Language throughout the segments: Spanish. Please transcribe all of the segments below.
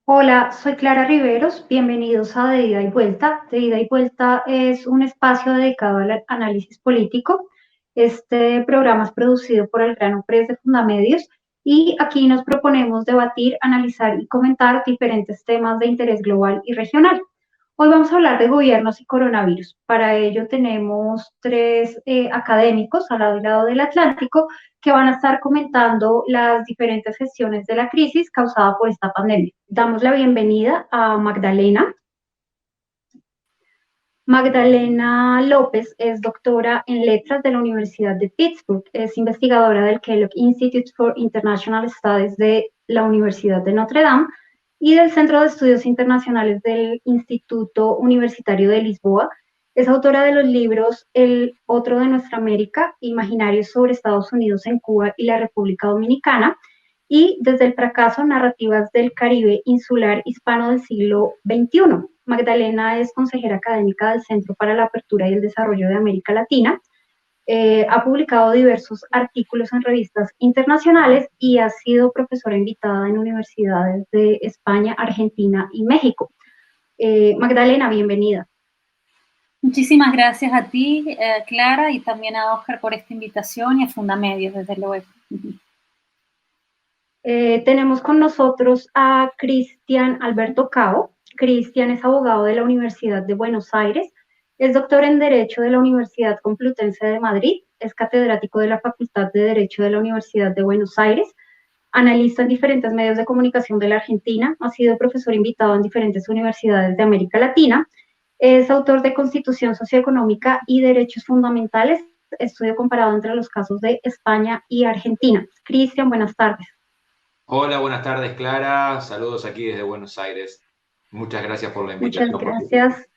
Hola, soy Clara Riveros, bienvenidos a De Ida y Vuelta. De Ida y Vuelta es un espacio dedicado al análisis político. Este programa es producido por el Grano Press de Fundamedios y aquí nos proponemos debatir, analizar y comentar diferentes temas de interés global y regional. Hoy vamos a hablar de gobiernos y coronavirus. Para ello tenemos tres académicos al lado y lado del Atlántico que van a estar comentando las diferentes gestiones de la crisis causada por esta pandemia. Damos la bienvenida a Magdalena. Magdalena López es doctora en letras de la Universidad de Pittsburgh, es investigadora del Kellogg Institute for International Studies de la Universidad de Notre Dame y del Centro de Estudios Internacionales del Instituto Universitario de Lisboa. Es autora de los libros El otro de nuestra América, Imaginarios sobre Estados Unidos en Cuba y la República Dominicana, y Desde el fracaso, narrativas del Caribe insular hispano del siglo XXI. Magdalena es consejera académica del Centro para la Apertura y el Desarrollo de América Latina. Ha publicado diversos artículos en revistas internacionales y ha sido profesora invitada en universidades de España, Argentina y México. Magdalena, bienvenida. Muchísimas gracias a ti, Clara, y también a Oscar por esta invitación y a Fundamedios, desde luego. Tenemos con nosotros a Cristian Alberto Cao. Cristian es abogado de la Universidad de Buenos Aires, es doctor en Derecho de la Universidad Complutense de Madrid, es catedrático de la Facultad de Derecho de la Universidad de Buenos Aires, analista en diferentes medios de comunicación de la Argentina, ha sido profesor invitado en diferentes universidades de América Latina, es autor de Constitución Socioeconómica y Derechos Fundamentales, estudio comparado entre los casos de España y Argentina. Cristian, buenas tardes. Hola, buenas tardes, Clara. Saludos aquí desde Buenos Aires. Muchas gracias por la Muchas invitación. gracias.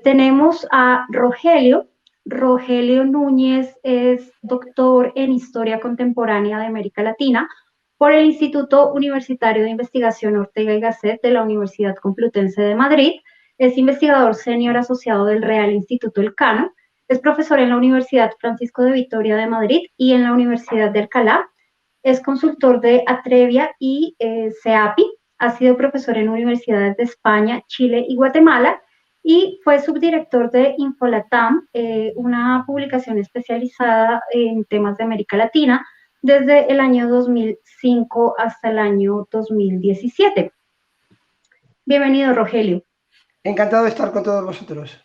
Tenemos a Rogelio. Rogelio Núñez es doctor en Historia Contemporánea de América Latina por el Instituto Universitario de Investigación Ortega y Gasset de la Universidad Complutense de Madrid. Es investigador senior asociado del Real Instituto Elcano. Es profesor en la Universidad Francisco de Vitoria de Madrid y en la Universidad de Alcalá. Es consultor de Atrevia y CEAPI. Ha sido profesor en universidades de España, Chile y Guatemala y fue subdirector de Infolatam, una publicación especializada en temas de América Latina, desde el año 2005 hasta el año 2017. Bienvenido, Rogelio. Encantado de estar con todos vosotros.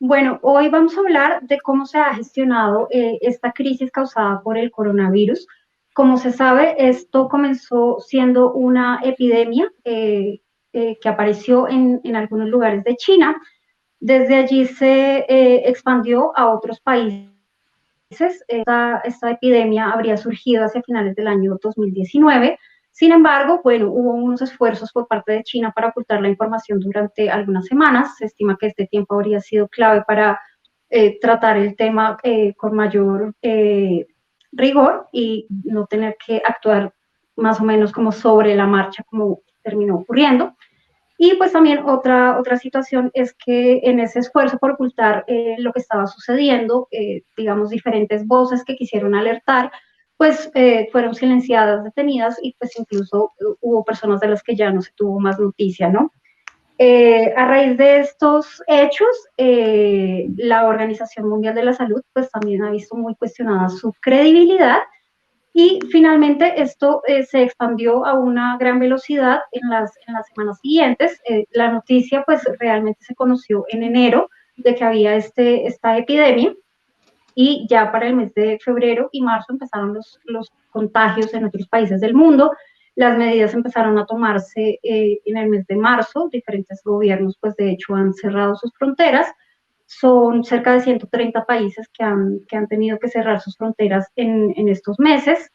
Bueno, hoy vamos a hablar de cómo se ha gestionado esta crisis causada por el coronavirus. Como se sabe, esto comenzó siendo una epidemia que apareció en algunos lugares de China. Desde allí se expandió a otros países. Esta epidemia habría surgido hacia finales del año 2019. Sin embargo, bueno, hubo unos esfuerzos por parte de China para ocultar la información durante algunas semanas. Se estima que este tiempo habría sido clave para tratar el tema con mayor rigor y no tener que actuar más o menos como sobre la marcha, como terminó ocurriendo. Y pues también otra situación es que en ese esfuerzo por ocultar lo que estaba sucediendo, digamos, diferentes voces que quisieron alertar, pues fueron silenciadas, detenidas y pues incluso hubo personas de las que ya no se tuvo más noticia, ¿no? A raíz de estos hechos, la Organización Mundial de la Salud pues también ha visto muy cuestionada su credibilidad y finalmente esto se expandió a una gran velocidad en las semanas siguientes. La noticia pues realmente se conoció en enero de que había esta epidemia y ya para el mes de febrero y marzo empezaron los contagios en otros países del mundo. Las medidas empezaron a tomarse en el mes de marzo. Diferentes gobiernos pues de hecho han cerrado sus fronteras. Son cerca de 130 países que han tenido que cerrar sus fronteras en estos meses.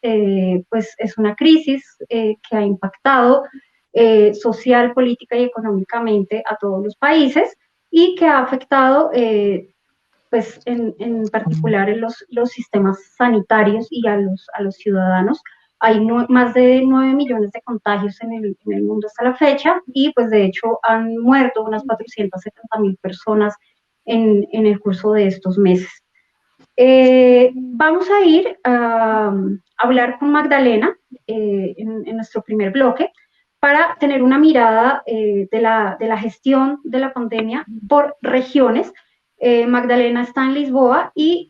Pues es una crisis que ha impactado social, política y económicamente a todos los países y que ha afectado pues en particular en los sistemas sanitarios y a los ciudadanos. Hay más de 9 millones de contagios en el mundo hasta la fecha y pues de hecho han muerto unas 470.000 personas en el curso de estos meses. Vamos a ir a hablar con Magdalena en nuestro primer bloque para tener una mirada de la gestión de la pandemia por regiones. Magdalena está en Lisboa y,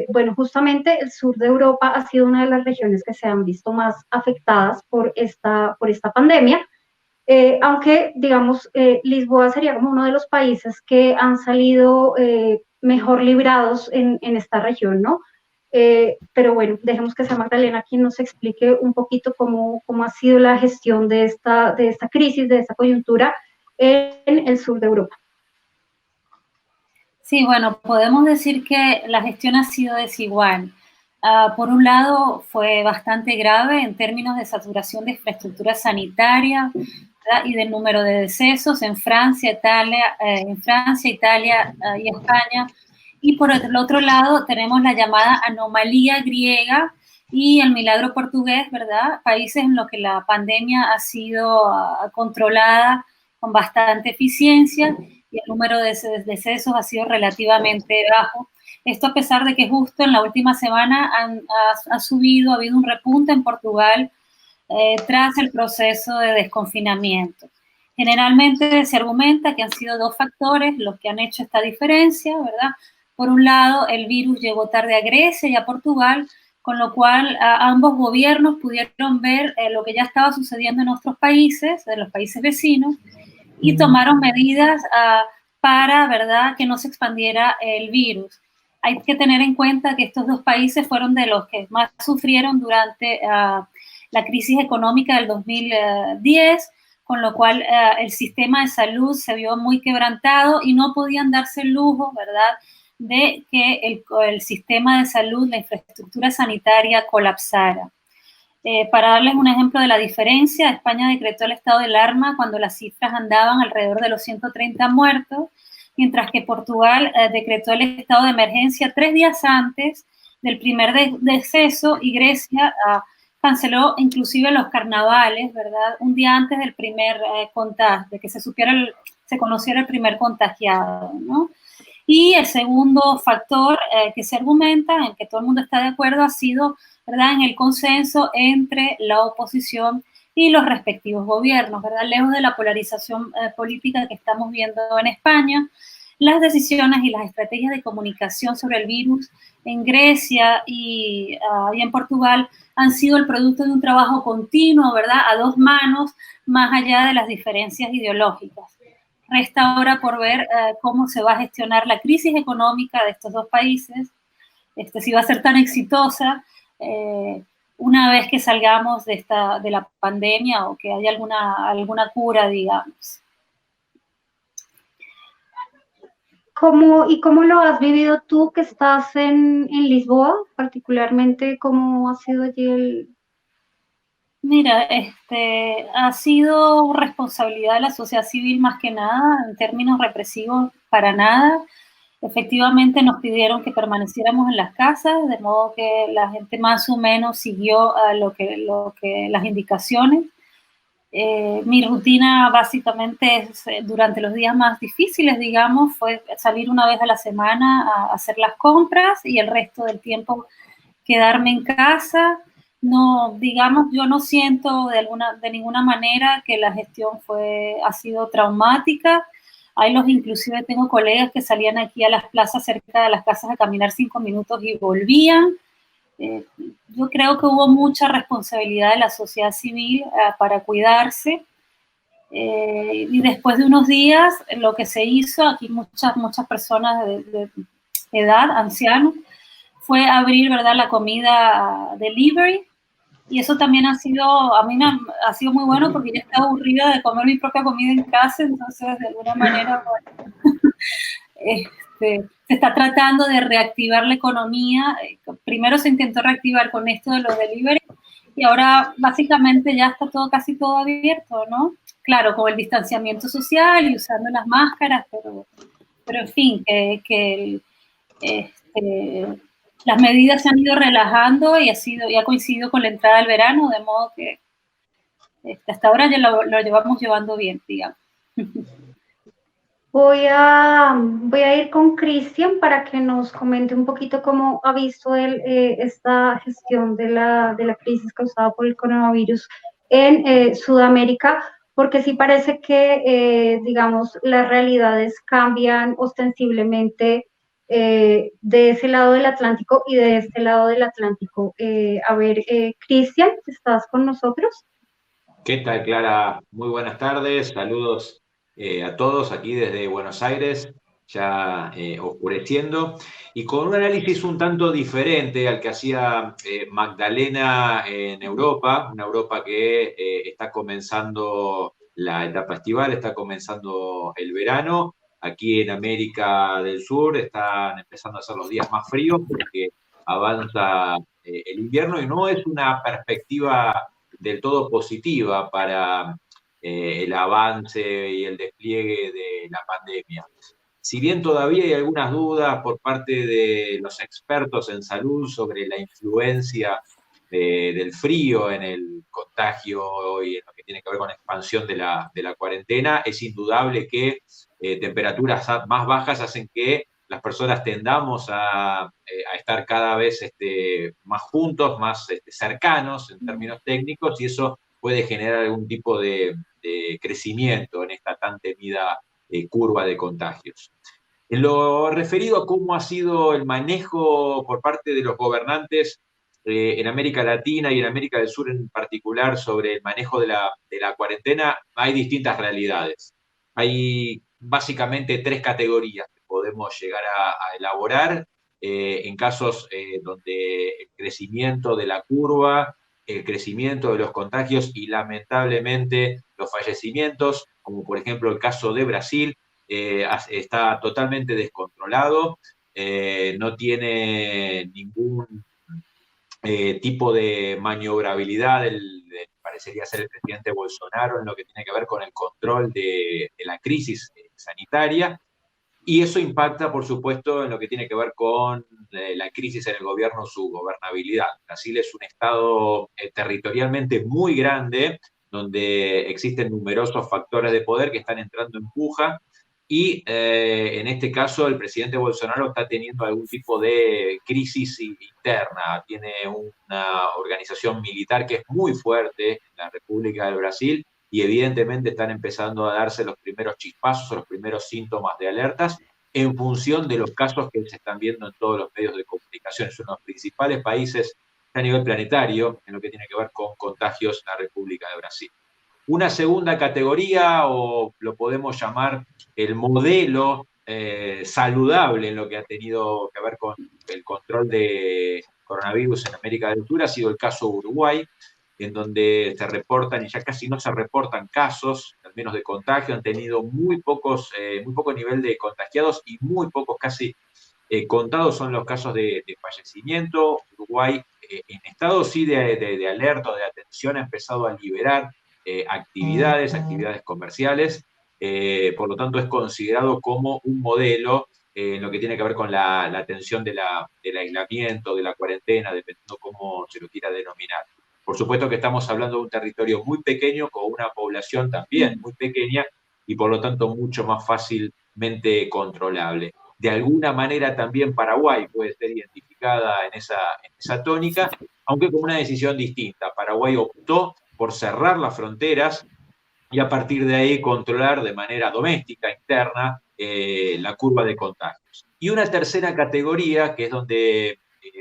bueno, justamente el sur de Europa ha sido una de las regiones que se han visto más afectadas por esta pandemia. Aunque, digamos, Lisboa sería como uno de los países que han salido mejor librados en esta región, ¿no? Pero bueno, dejemos que sea Magdalena quien nos explique un poquito cómo ha sido la gestión de esta crisis, de esta coyuntura en el sur de Europa. Sí, bueno, podemos decir que la gestión ha sido desigual. Por un lado, fue bastante grave en términos de saturación de infraestructura sanitaria, ¿verdad? Y del número de decesos en Francia, Italia y España. Y por el otro lado, tenemos la llamada anomalía griega y el milagro portugués, ¿verdad? Países en los que la pandemia ha sido controlada con bastante eficiencia y el número de decesos ha sido relativamente bajo. Esto a pesar de que justo en la última semana ha subido, ha habido un repunte en Portugal tras el proceso de desconfinamiento. Generalmente se argumenta que han sido dos factores los que han hecho esta diferencia, ¿verdad? Por un lado, el virus llegó tarde a Grecia y a Portugal, con lo cual ambos gobiernos pudieron ver lo que ya estaba sucediendo en otros países, de los países vecinos, y tomaron medidas para, ¿verdad?, que no se expandiera el virus. Hay que tener en cuenta que estos dos países fueron de los que más sufrieron durante la crisis económica del 2010, con lo cual el sistema de salud se vio muy quebrantado y no podían darse el lujo, ¿verdad?, de que el sistema de salud, la infraestructura sanitaria colapsara. Para darles un ejemplo de la diferencia, España decretó el estado de alarma cuando las cifras andaban alrededor de los 130 muertos, mientras que Portugal decretó el estado de emergencia 3 días antes del primer deceso y Grecia canceló inclusive los carnavales, ¿verdad? Un día antes del primer contagio, de que se conociera el primer contagiado, ¿no? Y el segundo factor que se argumenta, en que todo el mundo está de acuerdo, ha sido, ¿verdad?, en el consenso entre la oposición y los respectivos gobiernos, ¿verdad? Lejos de la polarización política que estamos viendo en España, las decisiones y las estrategias de comunicación sobre el virus en Grecia y en Portugal han sido el producto de un trabajo continuo, ¿verdad?, a dos manos, más allá de las diferencias ideológicas. Resta ahora por ver cómo se va a gestionar la crisis económica de estos dos países, si va a ser tan exitosa una vez que salgamos de la pandemia o que haya alguna cura, digamos. ¿Cómo lo has vivido tú que estás en Lisboa, particularmente? ¿Cómo ha sido allí el...? Mira, ha sido responsabilidad de la sociedad civil más que nada, en términos represivos para nada. Efectivamente nos pidieron que permaneciéramos en las casas, de modo que la gente más o menos siguió las indicaciones. Mi rutina básicamente es, durante los días más difíciles, digamos, fue salir una vez a la semana a hacer las compras y el resto del tiempo quedarme en casa. No, digamos, yo no siento de ninguna manera que la gestión ha sido traumática. Inclusive tengo colegas que salían aquí a las plazas cerca de las casas a caminar 5 minutos y volvían. Yo creo que hubo mucha responsabilidad de la sociedad civil para cuidarse. Y después de unos días, lo que se hizo, aquí muchas personas de edad, ancianos, fue abrir, ¿verdad?, la comida delivery. Y eso también ha sido muy bueno porque ya estaba aburrida de comer mi propia comida en casa, entonces de alguna manera, bueno, se está tratando de reactivar la economía. Primero se intentó reactivar con esto de los delivery y ahora básicamente ya está casi todo abierto, ¿no? Claro, con el distanciamiento social y usando las máscaras, pero en fin, las medidas se han ido relajando y ha coincidido con la entrada del verano, de modo que hasta ahora ya lo llevamos llevando bien, digamos. Voy a ir con Cristian para que nos comente un poquito cómo ha visto él esta gestión de la crisis causada por el coronavirus en Sudamérica, porque sí parece que, digamos, las realidades cambian ostensiblemente de ese lado del Atlántico y de este lado del Atlántico. A ver, Cristian, ¿estás con nosotros? ¿Qué tal, Clara? Muy buenas tardes, saludos a todos aquí desde Buenos Aires, ya oscureciendo, y con un análisis un tanto diferente al que hacía Magdalena en Europa, una Europa que está comenzando la etapa estival, está comenzando el verano. Aquí en América del Sur están empezando a ser los días más fríos porque avanza el invierno y no es una perspectiva del todo positiva para el avance y el despliegue de la pandemia. Si bien todavía hay algunas dudas por parte de los expertos en salud sobre la influencia del frío en el contagio y en lo que tiene que ver con la expansión de la cuarentena, es indudable que temperaturas más bajas hacen que las personas tendamos a estar cada vez más juntos, más cercanos en términos técnicos, y eso puede generar algún tipo de crecimiento en esta tan temida curva de contagios. En lo referido a cómo ha sido el manejo por parte de los gobernantes en América Latina y en América del Sur en particular sobre el manejo de la cuarentena, hay distintas realidades. Hay básicamente tres categorías que podemos llegar a elaborar en casos donde el crecimiento de la curva, el crecimiento de los contagios y lamentablemente los fallecimientos, como por ejemplo el caso de Brasil, está totalmente descontrolado, no tiene ningún tipo de maniobrabilidad parecería ser el presidente Bolsonaro en lo que tiene que ver con el control de la crisis sanitaria, y eso impacta, por supuesto, en lo que tiene que ver con la crisis en el gobierno, su gobernabilidad. Brasil es un estado territorialmente muy grande, donde existen numerosos factores de poder que están entrando en puja, y en este caso el presidente Bolsonaro está teniendo algún tipo de crisis interna. Tiene una organización militar que es muy fuerte en la República del Brasil, y evidentemente están empezando a darse los primeros chispazos o los primeros síntomas de alertas en función de los casos que se están viendo en todos los medios de comunicación. Es uno de los principales países a nivel planetario en lo que tiene que ver con contagios en la República de Brasil. Una segunda categoría, o lo podemos llamar el modelo saludable en lo que ha tenido que ver con el control de coronavirus en América del Sur, ha sido el caso de Uruguay, en donde se reportan y ya casi no se reportan casos, al menos de contagio, han tenido muy poco nivel de contagiados y muy pocos, casi contados son los casos de fallecimiento. Uruguay, en estado sí de alerta, de atención, ha empezado a liberar actividades comerciales, por lo tanto es considerado como un modelo en lo que tiene que ver con la atención del aislamiento, de la cuarentena, dependiendo cómo se lo quiera denominar. Por supuesto que estamos hablando de un territorio muy pequeño, con una población también muy pequeña y por lo tanto mucho más fácilmente controlable. De alguna manera también Paraguay puede ser identificada en esa tónica, aunque con una decisión distinta. Paraguay optó por cerrar las fronteras y a partir de ahí controlar de manera doméstica, interna, la curva de contagios. Y una tercera categoría, que es donde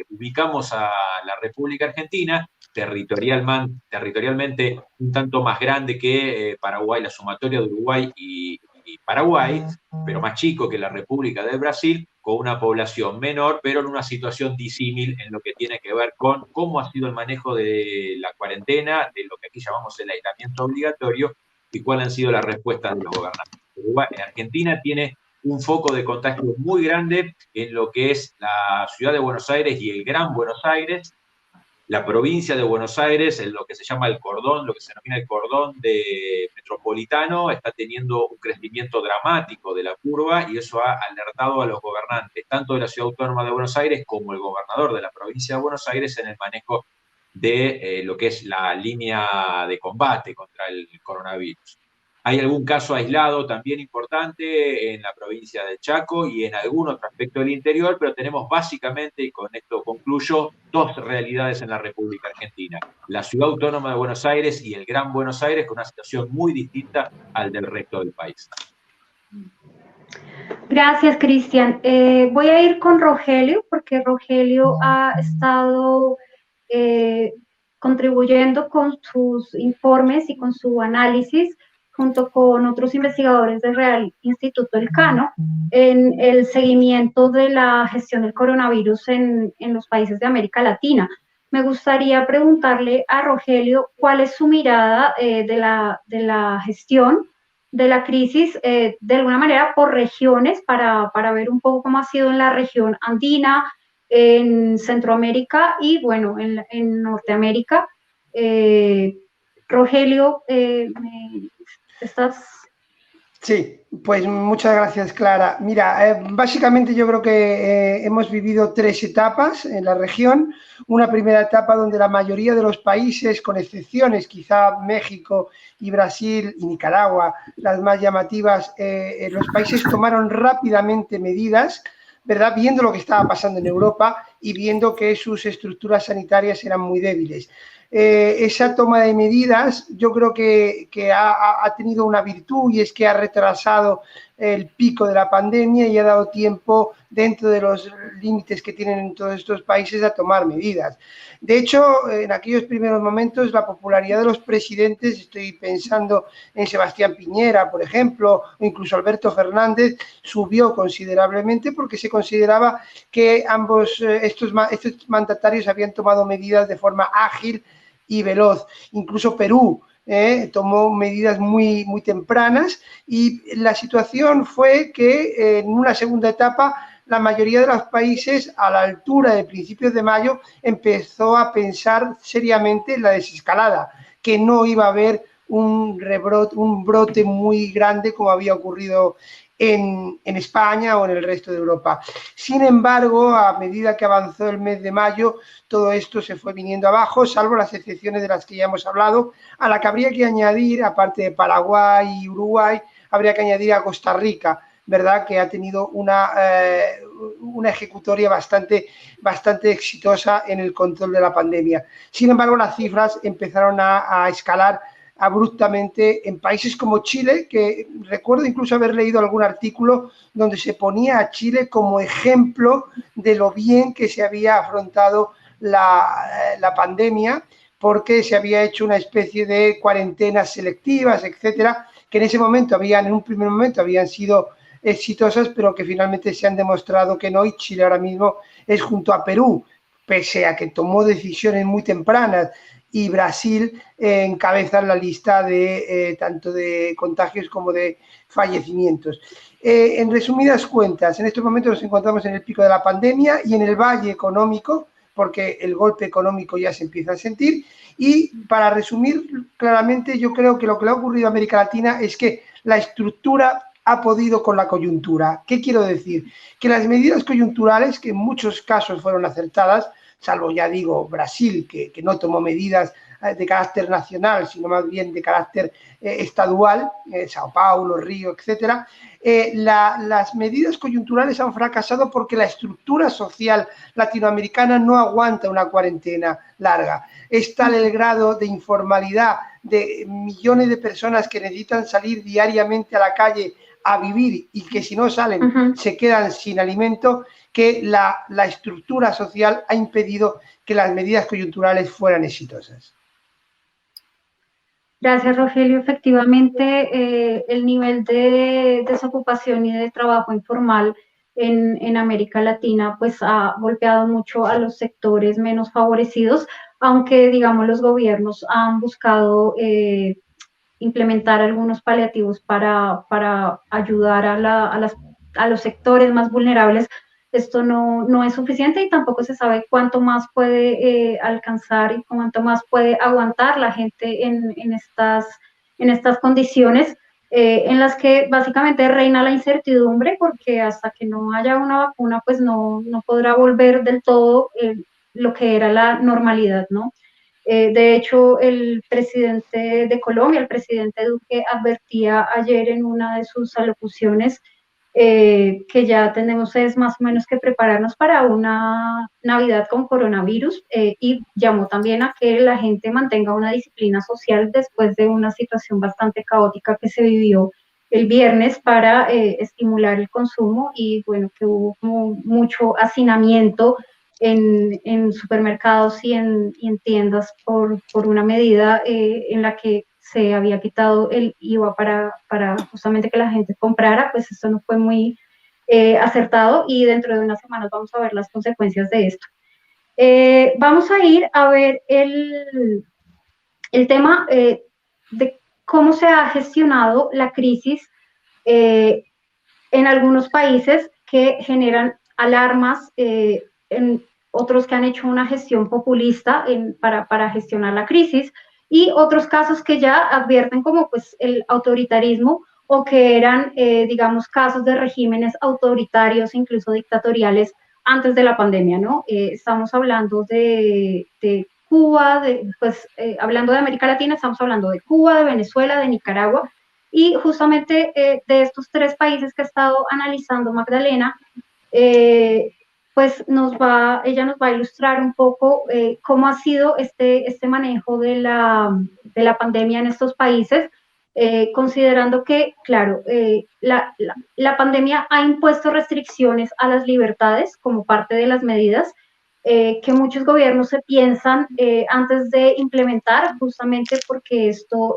ubicamos a la República Argentina, territorialmente un tanto más grande que Paraguay, la sumatoria de Uruguay y Paraguay, pero más chico que la República del Brasil, con una población menor, pero en una situación disímil en lo que tiene que ver con cómo ha sido el manejo de la cuarentena, de lo que aquí llamamos el aislamiento obligatorio, y cuáles han sido las respuestas de los gobernantes. Argentina tiene un foco de contagio muy grande en lo que es la ciudad de Buenos Aires y el Gran Buenos Aires. La provincia de Buenos Aires, en lo que se llama el cordón, lo que se denomina el cordón metropolitano, está teniendo un crecimiento dramático de la curva, y eso ha alertado a los gobernantes, tanto de la Ciudad Autónoma de Buenos Aires como el gobernador de la provincia de Buenos Aires, en el manejo de lo que es la línea de combate contra el coronavirus. Hay algún caso aislado también importante en la provincia de Chaco y en algún otro aspecto del interior, pero tenemos básicamente, y con esto concluyo, dos realidades en la República Argentina. La ciudad autónoma de Buenos Aires y el Gran Buenos Aires, con una situación muy distinta al del resto del país. Gracias, Cristian. Voy a ir con Rogelio, porque Rogelio ha estado eh, contribuyendo con sus informes y con su análisis, junto con otros investigadores del Real Instituto Elcano, en el seguimiento de la gestión del coronavirus en los países de América Latina. Me gustaría preguntarle a Rogelio cuál es su mirada de la gestión de la crisis, de alguna manera por regiones, para ver un poco cómo ha sido en la región andina, en Centroamérica y, bueno, en Norteamérica. Rogelio, ¿estás? Sí, pues muchas gracias, Clara. Mira, básicamente yo creo que hemos vivido tres etapas en la región. Una primera etapa donde la mayoría de los países, con excepciones, quizá México y Brasil y Nicaragua, las más llamativas, los países tomaron rápidamente medidas, ¿verdad? Viendo lo que estaba pasando en Europa y viendo que sus estructuras sanitarias eran muy débiles. Esa toma de medidas yo creo que ha tenido una virtud, y es que ha retrasado el pico de la pandemia y ha dado tiempo, dentro de los límites que tienen en todos estos países, a tomar medidas. De hecho, en aquellos primeros momentos, la popularidad de los presidentes, estoy pensando en Sebastián Piñera, por ejemplo, o incluso Alberto Fernández, subió considerablemente porque se consideraba que estos mandatarios habían tomado medidas de forma ágil y veloz. Incluso Perú tomó medidas muy, muy tempranas, y la situación fue que en una segunda etapa la mayoría de los países, a la altura de principios de mayo, empezó a pensar seriamente en la desescalada, que no iba a haber un brote muy grande como había ocurrido en España o en el resto de Europa. Sin embargo, a medida que avanzó el mes de mayo, todo esto se fue viniendo abajo, salvo las excepciones de las que ya hemos hablado, a la que habría que añadir, aparte de Paraguay y Uruguay, habría que añadir a Costa Rica, ¿verdad?, que ha tenido una ejecutoria bastante exitosa en el control de la pandemia. Sin embargo, las cifras empezaron a escalar abruptamente en países como Chile, que recuerdo incluso haber leído algún artículo donde se ponía a Chile como ejemplo de lo bien que se había afrontado la pandemia, porque se había hecho una especie de cuarentenas selectivas, etcétera, que en un primer momento habían sido exitosas, pero que finalmente se han demostrado que no, y Chile ahora mismo es, junto a Perú, pese a que tomó decisiones muy tempranas, y Brasil encabezan la lista de tanto de contagios como de fallecimientos. En resumidas cuentas, en estos momentos nos encontramos en el pico de la pandemia y en el valle económico, porque el golpe económico ya se empieza a sentir. Y para resumir claramente, yo creo que lo que le ha ocurrido a América Latina es que la estructura ha podido con la coyuntura. ¿Qué quiero decir? Que las medidas coyunturales, que en muchos casos fueron acertadas, salvo, ya digo, Brasil, que no tomó medidas de carácter nacional, sino más bien de carácter estadual, Sao Paulo, Río, etcétera, las medidas coyunturales han fracasado porque la estructura social latinoamericana no aguanta una cuarentena larga. Es tal el grado de informalidad de millones de personas que necesitan salir diariamente a la calle a vivir, y que si no salen se quedan sin alimento, que la estructura social ha impedido que las medidas coyunturales fueran exitosas. Gracias, Rogelio. Efectivamente, el nivel de desocupación y de trabajo informal en América Latina pues ha golpeado mucho a los sectores menos favorecidos, aunque, digamos, los gobiernos han buscado implementar algunos paliativos para ayudar a los sectores más vulnerables. Esto no es suficiente, y tampoco se sabe cuánto más puede alcanzar y cuánto más puede aguantar la gente en estas condiciones en las que básicamente reina la incertidumbre, porque hasta que no haya una vacuna pues no podrá volver del todo lo que era la normalidad, ¿no? De hecho, el presidente de Colombia, el presidente Duque, advertía ayer en una de sus alocuciones que ya tenemos es más o menos que prepararnos para una Navidad con coronavirus, y llamó también a que la gente mantenga una disciplina social después de una situación bastante caótica que se vivió el viernes para estimular el consumo, y bueno, que hubo como mucho hacinamiento en supermercados y en tiendas por una medida en la que se había quitado el IVA para justamente que la gente comprara. Pues esto no fue muy acertado, y dentro de unas semanas vamos a ver las consecuencias de esto. Vamos a ir a ver el tema de cómo se ha gestionado la crisis en algunos países que generan alarmas, en otros que han hecho una gestión populista para gestionar la crisis, y otros casos que ya advierten como pues el autoritarismo, o que eran, digamos, casos de regímenes autoritarios, incluso dictatoriales, antes de la pandemia, ¿no? Estamos hablando de Cuba, hablando de América Latina, estamos hablando de Cuba, de Venezuela, de Nicaragua, y justamente de estos tres países que ha estado analizando Magdalena, pues ella nos va a ilustrar un poco cómo ha sido este manejo de la pandemia en estos países, considerando que, claro, la pandemia ha impuesto restricciones a las libertades como parte de las medidas que muchos gobiernos se piensan antes de implementar, justamente porque esto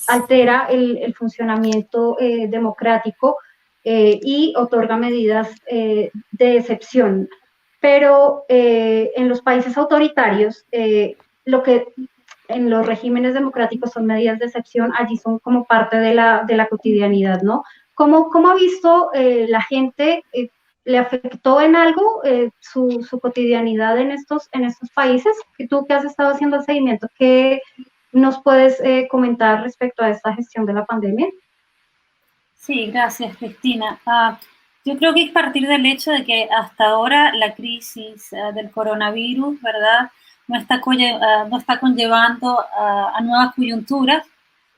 altera el funcionamiento democrático y otorga medidas de excepción. Pero en los países autoritarios, lo que en los regímenes democráticos son medidas de excepción, allí son como parte de la cotidianidad, ¿no? ¿Cómo ha visto la gente, le afectó en algo su cotidianidad en estos países? Tú que has estado haciendo el seguimiento, ¿qué nos puedes comentar respecto a esta gestión de la pandemia? Sí, gracias, Cristina. Yo creo que es partir del hecho de que hasta ahora la crisis del coronavirus, ¿verdad?, no está conllevando a nuevas coyunturas,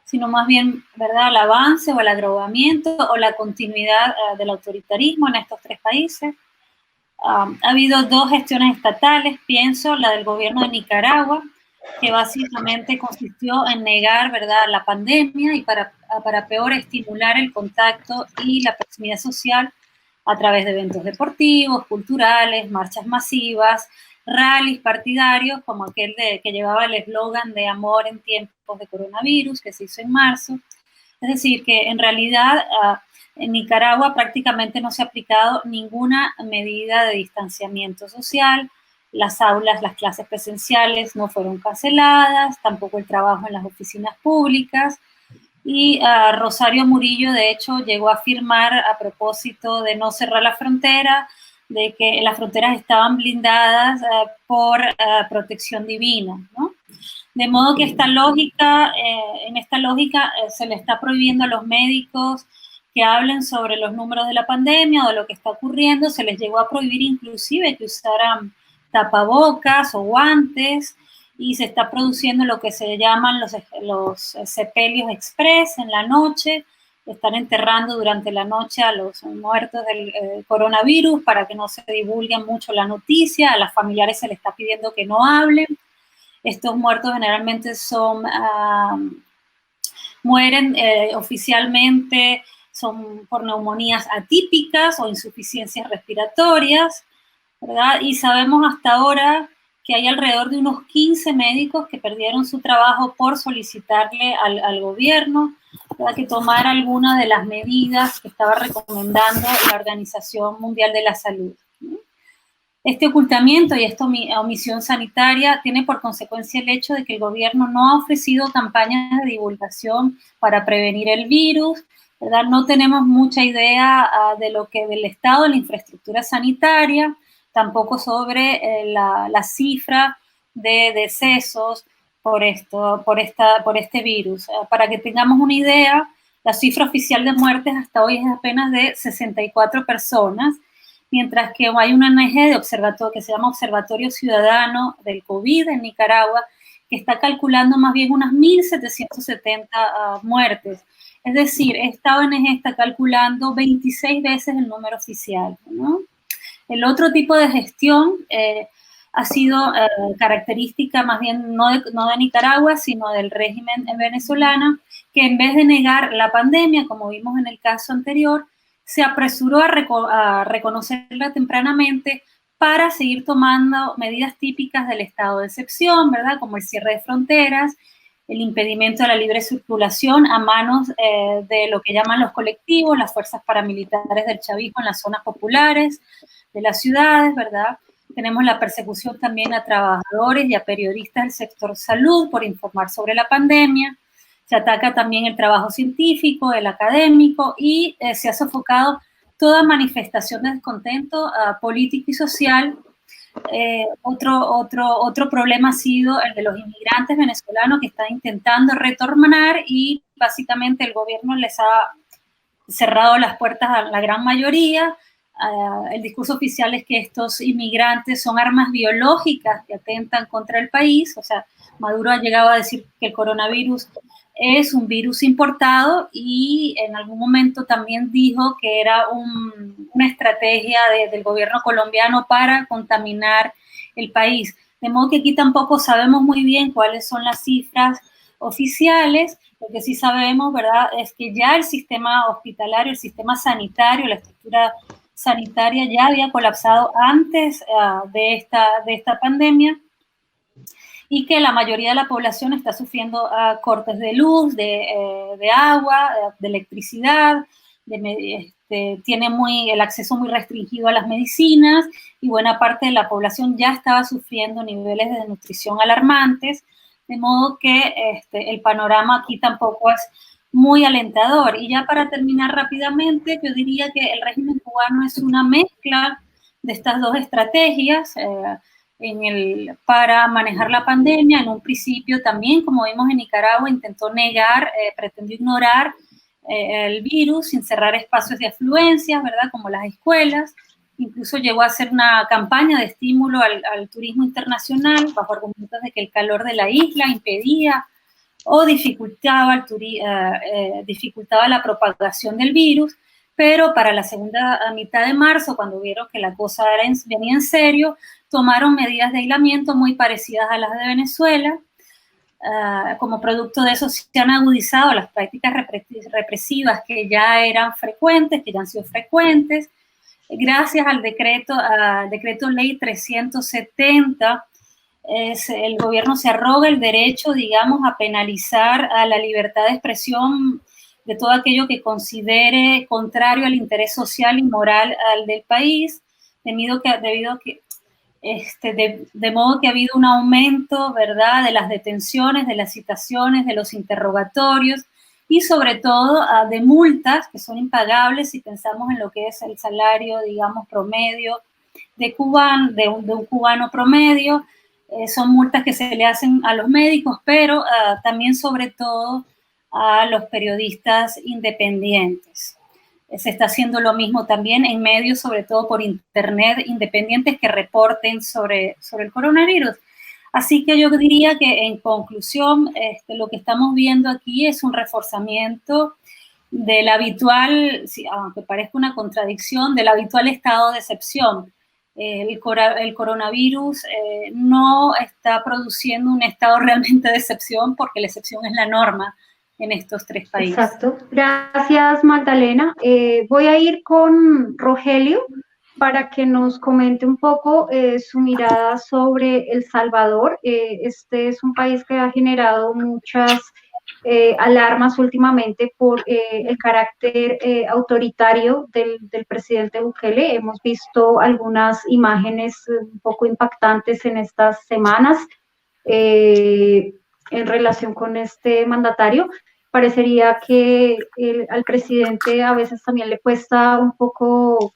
sino más bien, ¿verdad?, el avance o el agravamiento o la continuidad del autoritarismo en estos tres países. Ha habido dos gestiones estatales, pienso, la del gobierno de Nicaragua, que básicamente consistió en negar, ¿verdad?, la pandemia y para peor estimular el contacto y la proximidad social a través de eventos deportivos, culturales, marchas masivas, rallies partidarios, como aquel que llevaba el eslogan de amor en tiempos de coronavirus, que se hizo en marzo. Es decir, que en realidad en Nicaragua prácticamente no se ha aplicado ninguna medida de distanciamiento social. Las aulas, las clases presenciales no fueron canceladas, tampoco el trabajo en las oficinas públicas. Y Rosario Murillo, de hecho, llegó a afirmar a propósito de no cerrar la frontera, de que las fronteras estaban blindadas por protección divina, ¿no? De modo que en esta lógica se le está prohibiendo a los médicos que hablen sobre los números de la pandemia o de lo que está ocurriendo. Se les llegó a prohibir inclusive que usaran tapabocas o guantes, y se está produciendo lo que se llaman los sepelios express en la noche. Están enterrando durante la noche a los muertos del coronavirus para que no se divulgue mucho la noticia. A las familiares se les está pidiendo que no hablen. Estos muertos generalmente mueren oficialmente, son por neumonías atípicas o insuficiencias respiratorias, ¿verdad? Y sabemos hasta ahora que hay alrededor de unos 15 médicos que perdieron su trabajo por solicitarle al gobierno, ¿verdad?, que tomara alguna de las medidas que estaba recomendando la Organización Mundial de la Salud. Este ocultamiento y esta omisión sanitaria tiene por consecuencia el hecho de que el gobierno no ha ofrecido campañas de divulgación para prevenir el virus, ¿verdad? No tenemos mucha idea del estado de la infraestructura sanitaria, tampoco sobre la cifra de decesos por este virus. Para que tengamos una idea, la cifra oficial de muertes hasta hoy es apenas de 64 personas, mientras que hay una ONG de observatorio que se llama Observatorio Ciudadano del COVID en Nicaragua, que está calculando más bien unas 1.770 muertes. Es decir, esta ONG está calculando 26 veces el número oficial, ¿no? El otro tipo de gestión ha sido característica más bien no de Nicaragua, sino del régimen venezolano, que en vez de negar la pandemia, como vimos en el caso anterior, se apresuró a reconocerla tempranamente para seguir tomando medidas típicas del estado de excepción, ¿verdad? Como el cierre de fronteras, el impedimento de la libre circulación a manos de lo que llaman los colectivos, las fuerzas paramilitares del chavismo en las zonas populares de las ciudades, ¿verdad? Tenemos la persecución también a trabajadores y a periodistas del sector salud por informar sobre la pandemia. Se ataca también el trabajo científico, el académico, y se ha sofocado toda manifestación de descontento político y social. Otro problema ha sido el de los inmigrantes venezolanos que están intentando retornar y básicamente el gobierno les ha cerrado las puertas a la gran mayoría. El discurso oficial es que estos inmigrantes son armas biológicas que atentan contra el país. O sea, Maduro ha llegado a decir que el coronavirus es un virus importado y en algún momento también dijo que era una estrategia del gobierno colombiano para contaminar el país. De modo que aquí tampoco sabemos muy bien cuáles son las cifras oficiales. Lo que sí sabemos, ¿verdad?, es que ya el sistema hospitalario, el sistema sanitario, la estructura sanitaria ya había colapsado antes de esta pandemia, y que la mayoría de la población está sufriendo cortes de luz, de agua, de electricidad, tiene el acceso muy restringido a las medicinas, y buena parte de la población ya estaba sufriendo niveles de desnutrición alarmantes, de modo que el panorama aquí tampoco es muy alentador. Y ya para terminar rápidamente, yo diría que el régimen cubano es una mezcla de estas dos estrategias, para manejar la pandemia. En un principio también, como vimos en Nicaragua, intentó negar, pretendió ignorar el virus sin cerrar espacios de afluencia, ¿verdad?, como las escuelas. Incluso llegó a hacer una campaña de estímulo al turismo internacional bajo argumentos de que el calor de la isla impedía o dificultaba la propagación del virus. Pero para la segunda mitad de marzo, cuando vieron que la cosa venía en serio, tomaron medidas de aislamiento muy parecidas a las de Venezuela. Como producto de eso se han agudizado las prácticas represivas que ya eran frecuentes, que ya han sido frecuentes. Gracias al decreto ley 370, el gobierno se arroga el derecho, digamos, a penalizar a la libertad de expresión de todo aquello que considere contrario al interés social y moral del país, de modo que ha habido un aumento, ¿verdad?, de las detenciones, de las citaciones, de los interrogatorios y sobre todo de multas que son impagables si pensamos en lo que es el salario, digamos, promedio de un cubano promedio. Son multas que se le hacen a los médicos, pero también sobre todo a los periodistas independientes. Se está haciendo lo mismo también en medios, sobre todo por internet, independientes que reporten sobre el coronavirus. Así que yo diría que en conclusión, lo que estamos viendo aquí es un reforzamiento del habitual, aunque parezca una contradicción, del habitual estado de excepción. El coronavirus no está produciendo un estado realmente de excepción, porque la excepción es la norma en estos tres países. Exacto. Gracias, Magdalena. Voy a ir con Rogelio para que nos comente un poco su mirada sobre El Salvador. Este es un país que ha generado muchas alarmas últimamente por el carácter autoritario del presidente Bukele. Hemos visto algunas imágenes un poco impactantes en estas semanas en relación con este mandatario. Parecería que al presidente a veces también le cuesta un poco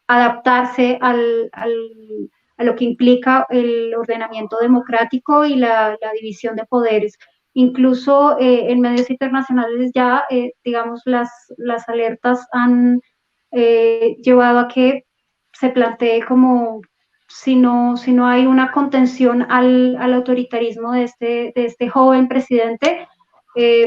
adaptarse a lo que implica el ordenamiento democrático y la división de poderes. Incluso en medios internacionales ya, digamos, las alertas han llevado a que se plantee como si no hay una contención al autoritarismo de este joven presidente,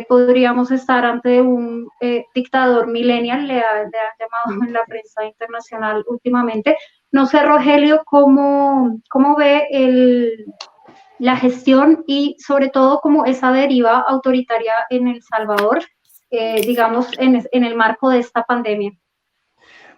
podríamos estar ante un dictador millennial, le han llamado en la prensa internacional últimamente. No sé, Rogelio, cómo ve la gestión y sobre todo como esa deriva autoritaria en El Salvador, digamos, en el marco de esta pandemia.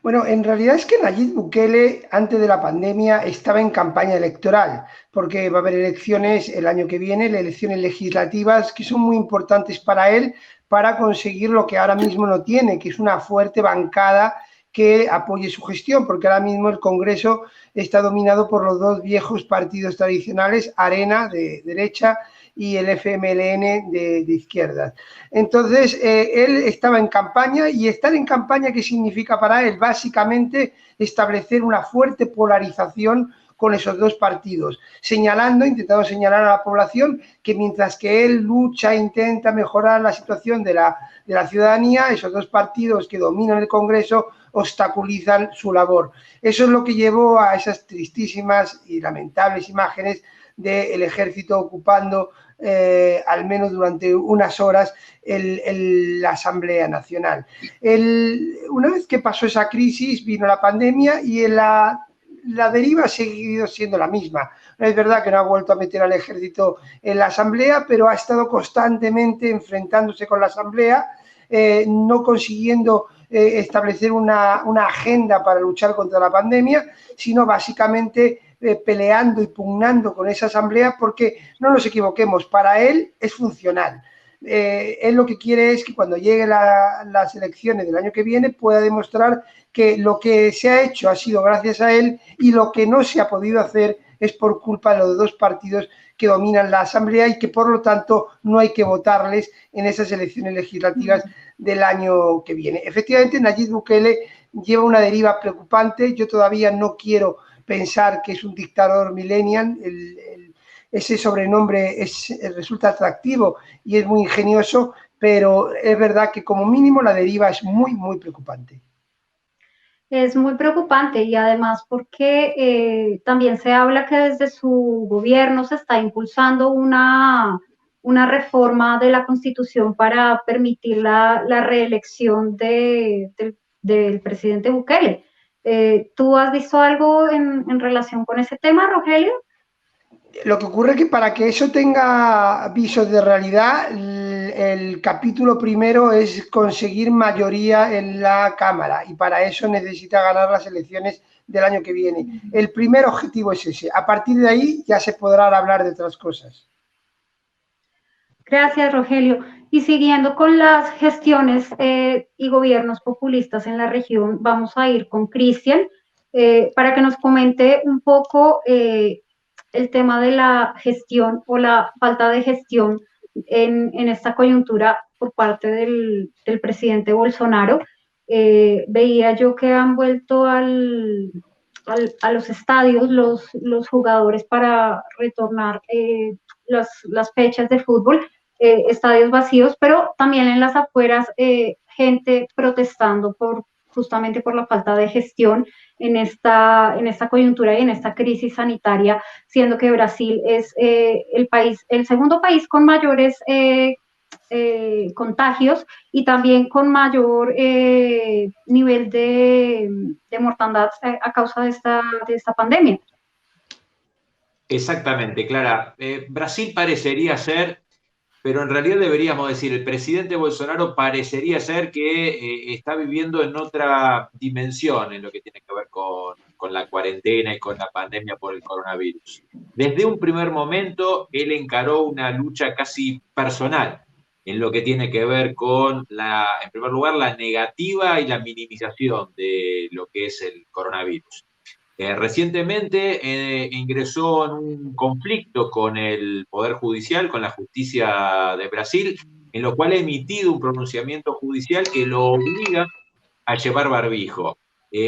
Bueno, en realidad es que Nayib Bukele, antes de la pandemia, estaba en campaña electoral, porque va a haber elecciones el año que viene, elecciones legislativas, que son muy importantes para él, para conseguir lo que ahora mismo no tiene, que es una fuerte bancada que apoye su gestión, porque ahora mismo el Congreso está dominado por los dos viejos partidos tradicionales, Arena, de derecha, y el FMLN de izquierdas. Entonces, él estaba en campaña, y estar en campaña, ¿qué significa para él? Básicamente, establecer una fuerte polarización con esos dos partidos, intentando señalar a la población que mientras que él lucha e intenta mejorar la situación de la ciudadanía, esos dos partidos que dominan el Congreso obstaculizan su labor. Eso es lo que llevó a esas tristísimas y lamentables imágenes del ejército ocupando al menos durante unas horas la Asamblea Nacional. Una vez que pasó esa crisis, vino la pandemia y la deriva ha seguido siendo la misma. Es verdad que no ha vuelto a meter al ejército en la Asamblea, pero ha estado constantemente enfrentándose con la Asamblea, no consiguiendo establecer una agenda para luchar contra la pandemia, sino básicamente peleando y pugnando con esa asamblea, porque no nos equivoquemos, para él es funcional. Él lo que quiere es que cuando lleguen las elecciones del año que viene pueda demostrar que lo que se ha hecho ha sido gracias a él y lo que no se ha podido hacer es por culpa de los dos partidos que dominan la asamblea y que por lo tanto no hay que votarles en esas elecciones legislativas del año que viene. Efectivamente, Nayib Bukele lleva una deriva preocupante. Yo todavía no quiero pensar que es un dictador millennial. Ese sobrenombre resulta atractivo y es muy ingenioso, pero es verdad que como mínimo la deriva es muy, muy preocupante. Es muy preocupante y además porque también se habla que desde su gobierno se está impulsando una reforma de la Constitución para permitir la reelección del presidente Bukele. ¿Tú has visto algo en relación con ese tema, Rogelio? Lo que ocurre es que para que eso tenga visos de realidad, el capítulo primero es conseguir mayoría en la Cámara y para eso necesita ganar las elecciones del año que viene. El primer objetivo es ese. A partir de ahí ya se podrá hablar de otras cosas. Gracias, Rogelio. Y siguiendo con las gestiones y gobiernos populistas en la región, vamos a ir con Cristian para que nos comente un poco el tema de la gestión o la falta de gestión en esta coyuntura por parte del presidente Bolsonaro. Veía yo que han vuelto a los estadios los jugadores para retornar las fechas de fútbol, estadios vacíos, pero también en las afueras gente protestando justamente por la falta de gestión en esta coyuntura y en esta crisis sanitaria, siendo que Brasil es el segundo país con mayores contagios y también con mayor nivel de mortandad a causa de esta pandemia. Exactamente, Clara. Brasil parecería ser, pero en realidad deberíamos decir, el presidente Bolsonaro parecería ser que está viviendo en otra dimensión en lo que tiene que ver con la cuarentena y con la pandemia por el coronavirus. Desde un primer momento, él encaró una lucha casi personal en lo que tiene que ver con, en primer lugar, la negativa y la minimización de lo que es el coronavirus. Recientemente ingresó en un conflicto con el Poder Judicial, con la justicia de Brasil, en lo cual ha emitido un pronunciamiento judicial que lo obliga a llevar barbijo.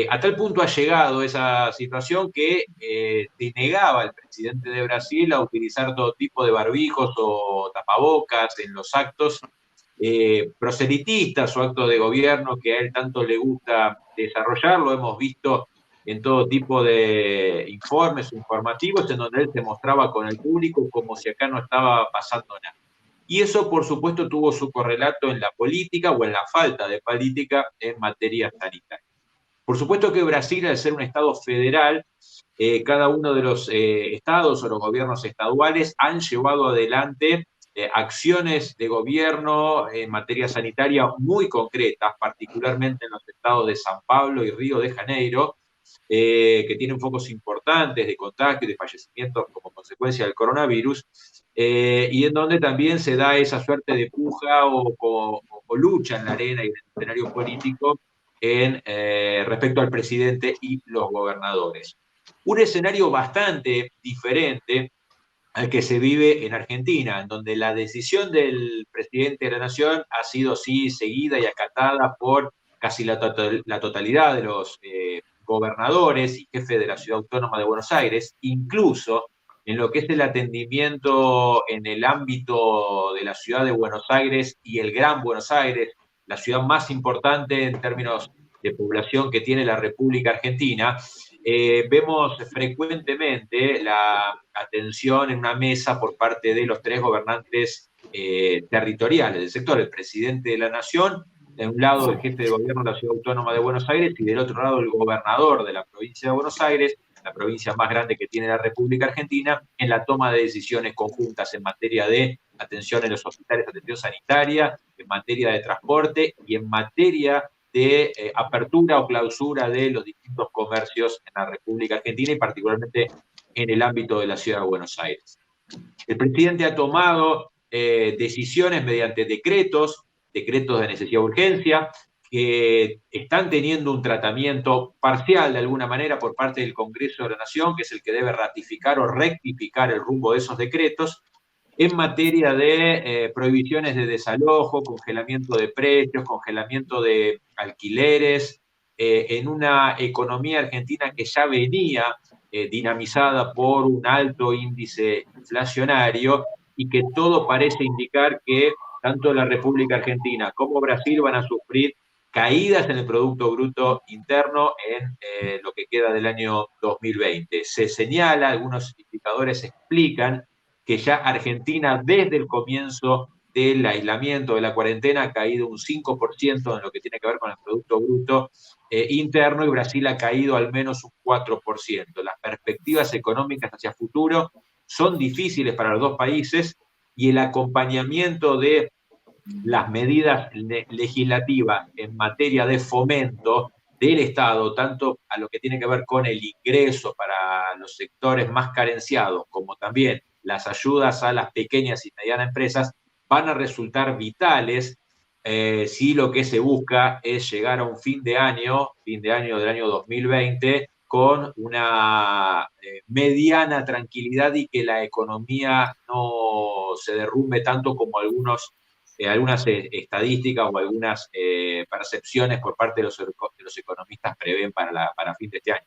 A tal punto ha llegado esa situación que se negaba el presidente de Brasil a utilizar todo tipo de barbijos o tapabocas en los actos proselitistas o actos de gobierno que a él tanto le gusta desarrollar. Lo hemos visto en todo tipo de informes informativos en donde él se mostraba con el público como si acá no estaba pasando nada. Y eso, por supuesto, tuvo su correlato en la política o en la falta de política en materia sanitaria. Por supuesto que Brasil, al ser un estado federal, cada uno de los estados o los gobiernos estaduales han llevado adelante acciones de gobierno en materia sanitaria muy concretas, particularmente en los estados de San Pablo y Río de Janeiro, que tienen focos importantes de contagio y de fallecimientos como consecuencia del coronavirus, y en donde también se da esa suerte de puja o lucha en la arena y en el escenario político respecto al presidente y los gobernadores. Un escenario bastante diferente al que se vive en Argentina, en donde la decisión del presidente de la Nación ha sido, sí, seguida y acatada por casi la totalidad de los gobernadores y jefes de la Ciudad Autónoma de Buenos Aires, incluso en lo que es el atendimiento en el ámbito de la Ciudad de Buenos Aires y el Gran Buenos Aires, la ciudad más importante en términos de población que tiene la República Argentina. Vemos frecuentemente la atención en una mesa por parte de los tres gobernantes territoriales del sector, el presidente de la Nación, de un lado el jefe de gobierno de la Ciudad Autónoma de Buenos Aires y del otro lado el gobernador de la provincia de Buenos Aires, la provincia más grande que tiene la República Argentina, en la toma de decisiones conjuntas en materia de atención en los hospitales, atención sanitaria, en materia de transporte y en materia de apertura o clausura de los distintos comercios en la República Argentina y particularmente en el ámbito de la Ciudad de Buenos Aires. El presidente ha tomado decisiones mediante decretos de necesidad de urgencia, que están teniendo un tratamiento parcial de alguna manera por parte del Congreso de la Nación, que es el que debe ratificar o rectificar el rumbo de esos decretos, en materia de prohibiciones de desalojo, congelamiento de precios, congelamiento de alquileres, en una economía argentina que ya venía dinamizada por un alto índice inflacionario y que todo parece indicar que tanto la República Argentina como Brasil van a sufrir caídas en el Producto Bruto Interno en lo que queda del año 2020. Se señala, algunos indicadores explican que ya Argentina desde el comienzo del aislamiento, de la cuarentena, ha caído un 5% en lo que tiene que ver con el Producto Bruto Interno y Brasil ha caído al menos un 4%. Las perspectivas económicas hacia futuro son difíciles para los dos países y el acompañamiento de las medidas legislativas en materia de fomento del Estado, tanto a lo que tiene que ver con el ingreso para los sectores más carenciados, como también las ayudas a las pequeñas y medianas empresas, van a resultar vitales si lo que se busca es llegar a un fin de año del año 2020, con una mediana tranquilidad y que la economía no se derrumbe tanto como algunas estadísticas o algunas percepciones por parte de los economistas prevén para fin de este año.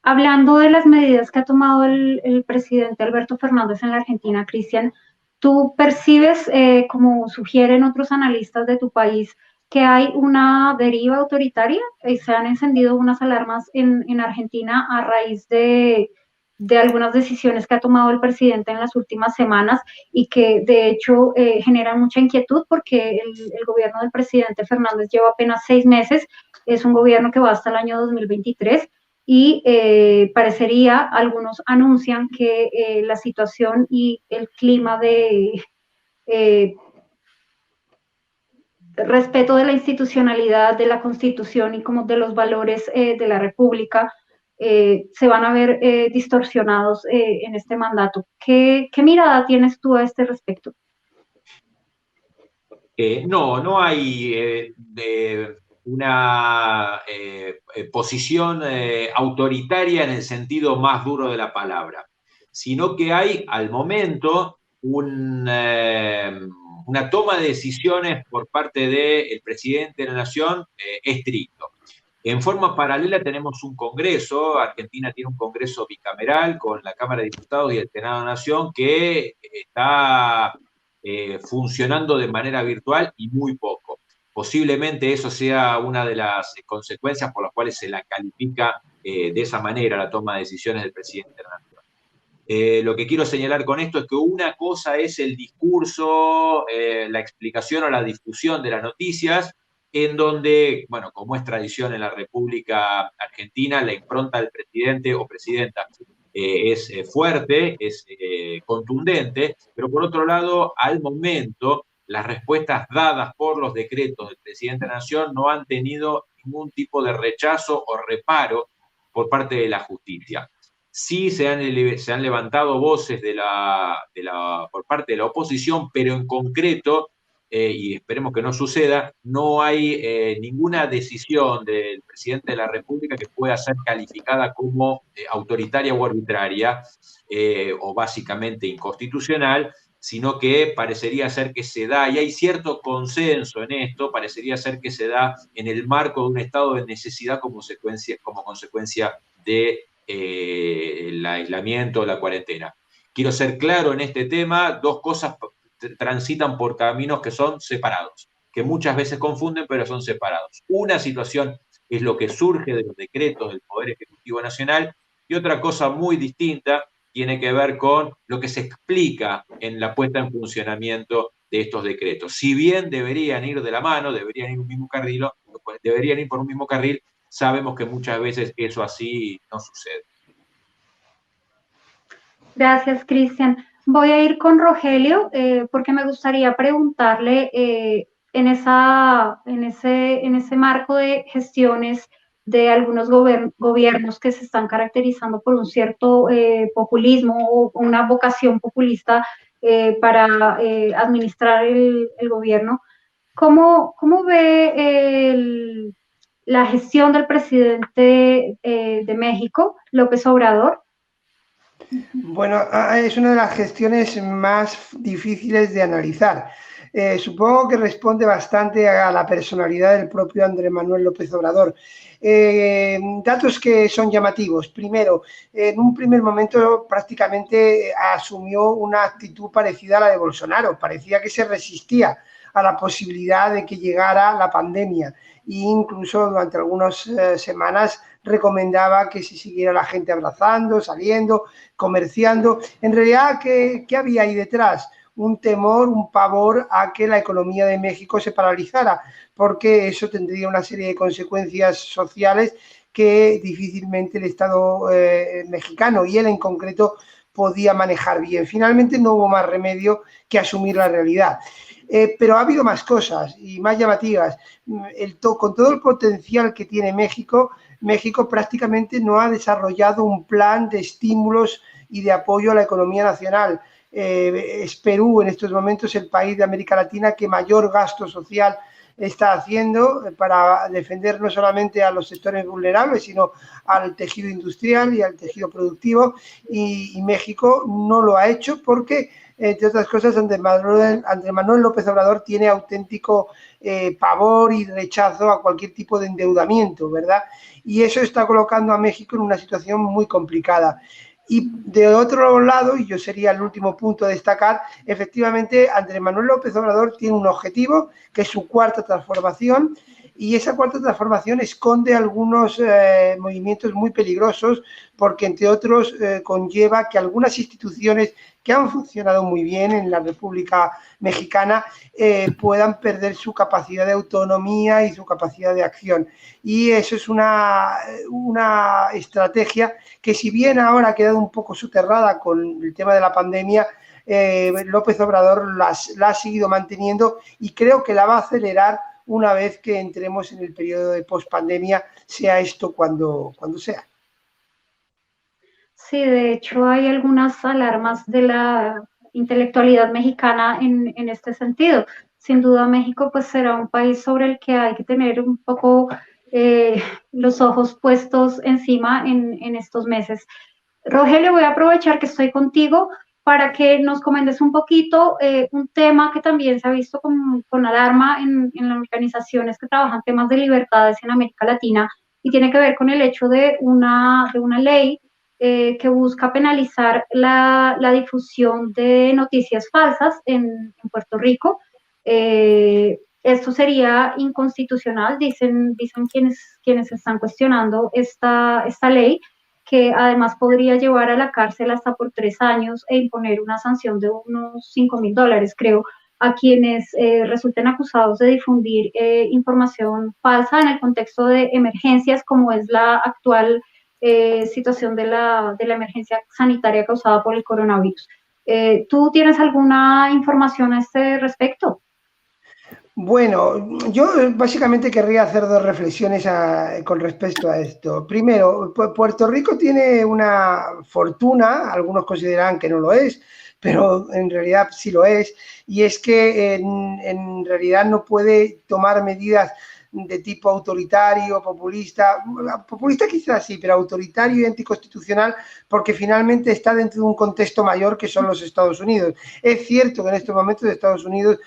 Hablando de las medidas que ha tomado el presidente Alberto Fernández en la Argentina, Cristian, ¿tú percibes, como sugieren otros analistas de tu país, que hay una deriva autoritaria? Se han encendido unas alarmas en Argentina a raíz de algunas decisiones que ha tomado el presidente en las últimas semanas y que de hecho generan mucha inquietud porque el gobierno del presidente Fernández lleva apenas 6 meses, es un gobierno que va hasta el año 2023 y parecería, algunos anuncian que la situación y el clima de respeto de la institucionalidad, de la Constitución y como de los valores de la República se van a ver distorsionados en este mandato. ¿Qué mirada tienes tú a este respecto? No hay una posición autoritaria en el sentido más duro de la palabra, sino que hay al momento una toma de decisiones por parte del presidente de la Nación estricto. En forma paralela tenemos un Congreso, Argentina tiene un Congreso bicameral con la Cámara de Diputados y el Senado de la Nación que está funcionando de manera virtual y muy poco. Posiblemente eso sea una de las consecuencias por las cuales se la califica de esa manera la toma de decisiones del presidente de la Nación. Lo que quiero señalar con esto es que una cosa es el discurso, la explicación o la difusión de las noticias, en donde, bueno, como es tradición en la República Argentina, la impronta del presidente o presidenta es fuerte, es contundente, pero por otro lado, al momento, las respuestas dadas por los decretos del presidente de la Nación no han tenido ningún tipo de rechazo o reparo por parte de la justicia. Sí se han levantado voces por parte de la oposición, pero en concreto, y esperemos que no suceda, no hay ninguna decisión del presidente de la República que pueda ser calificada como autoritaria o arbitraria, o básicamente inconstitucional, sino que parecería ser que se da, y hay cierto consenso en esto, parecería ser que se da en el marco de un estado de necesidad como consecuencia de el aislamiento, la cuarentena. Quiero ser claro en este tema, dos cosas transitan por caminos que son separados, que muchas veces confunden, pero son separados. Una situación es lo que surge de los decretos del Poder Ejecutivo Nacional, y otra cosa muy distinta tiene que ver con lo que se explica en la puesta en funcionamiento de estos decretos. Si bien deberían ir de la mano, deberían ir por un mismo carril, sabemos que muchas veces eso así no sucede. Gracias, Cristian. Voy a ir con Rogelio porque me gustaría preguntarle en ese marco de gestiones de algunos gobiernos que se están caracterizando por un cierto populismo o una vocación populista para administrar el gobierno. ¿Cómo ve la gestión del presidente de México, López Obrador? Bueno, es una de las gestiones más difíciles de analizar. Supongo que responde bastante a la personalidad del propio Andrés Manuel López Obrador. Datos que son llamativos. Primero, en un primer momento prácticamente asumió una actitud parecida a la de Bolsonaro. Parecía que se resistía a la posibilidad de que llegara la pandemia e incluso durante algunas semanas recomendaba que se siguiera la gente abrazando, saliendo, comerciando. En realidad, ¿qué había ahí detrás? Un temor, un pavor a que la economía de México se paralizara, porque eso tendría una serie de consecuencias sociales que difícilmente el Estado mexicano y él en concreto podía manejar bien. Finalmente no hubo más remedio que asumir la realidad. Pero ha habido más cosas y más llamativas. Con todo el potencial que tiene México prácticamente no ha desarrollado un plan de estímulos y de apoyo a la economía nacional. Es Perú en estos momentos el país de América Latina que mayor gasto social está haciendo para defender no solamente a los sectores vulnerables, sino al tejido industrial y al tejido productivo, y México no lo ha hecho porque, entre otras cosas, Andrés Manuel López Obrador tiene auténtico pavor y rechazo a cualquier tipo de endeudamiento, ¿verdad? Y eso está colocando a México en una situación muy complicada. Y de otro lado, y yo sería el último punto a destacar, efectivamente Andrés Manuel López Obrador tiene un objetivo, que es su cuarta transformación, y esa cuarta transformación esconde algunos movimientos muy peligrosos, porque entre otros conlleva que algunas instituciones que han funcionado muy bien en la República Mexicana puedan perder su capacidad de autonomía y su capacidad de acción. Y eso es una estrategia que, si bien ahora ha quedado un poco soterrada con el tema de la pandemia, López Obrador la ha seguido manteniendo y creo que la va a acelerar una vez que entremos en el periodo de pospandemia, sea esto cuando sea. Sí, de hecho hay algunas alarmas de la intelectualidad mexicana en este sentido. Sin duda México pues será un país sobre el que hay que tener un poco los ojos puestos encima en estos meses. Rogelio, voy a aprovechar que estoy contigo para que nos comentes un poquito un tema que también se ha visto con alarma en las organizaciones que trabajan temas de libertades en América Latina, y tiene que ver con el hecho de una ley que busca penalizar la difusión de noticias falsas en Puerto Rico. Esto sería inconstitucional, dicen quienes están cuestionando esta ley, que además podría llevar a la cárcel hasta por 3 años e imponer una sanción de unos $5.000, creo, a quienes resulten acusados de difundir información falsa en el contexto de emergencias, como es la actual situación de la emergencia sanitaria causada por el coronavirus. ¿Tú tienes alguna información a este respecto? Bueno, yo básicamente querría hacer dos reflexiones con respecto a esto. Primero, Puerto Rico tiene una fortuna, algunos consideran que no lo es, pero en realidad sí lo es, y es que en realidad no puede tomar medidas de tipo autoritario, populista quizás sí, pero autoritario y anticonstitucional, porque finalmente está dentro de un contexto mayor que son los Estados Unidos. Es cierto que en estos momentos Estados Unidos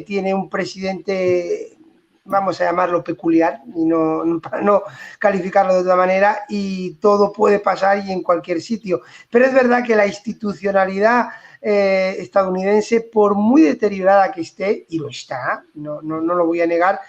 tiene un presidente, vamos a llamarlo peculiar, y para no calificarlo de otra manera, y todo puede pasar y en cualquier sitio. Pero es verdad que la institucionalidad estadounidense, por muy deteriorada que esté, y lo está, no lo voy a negar,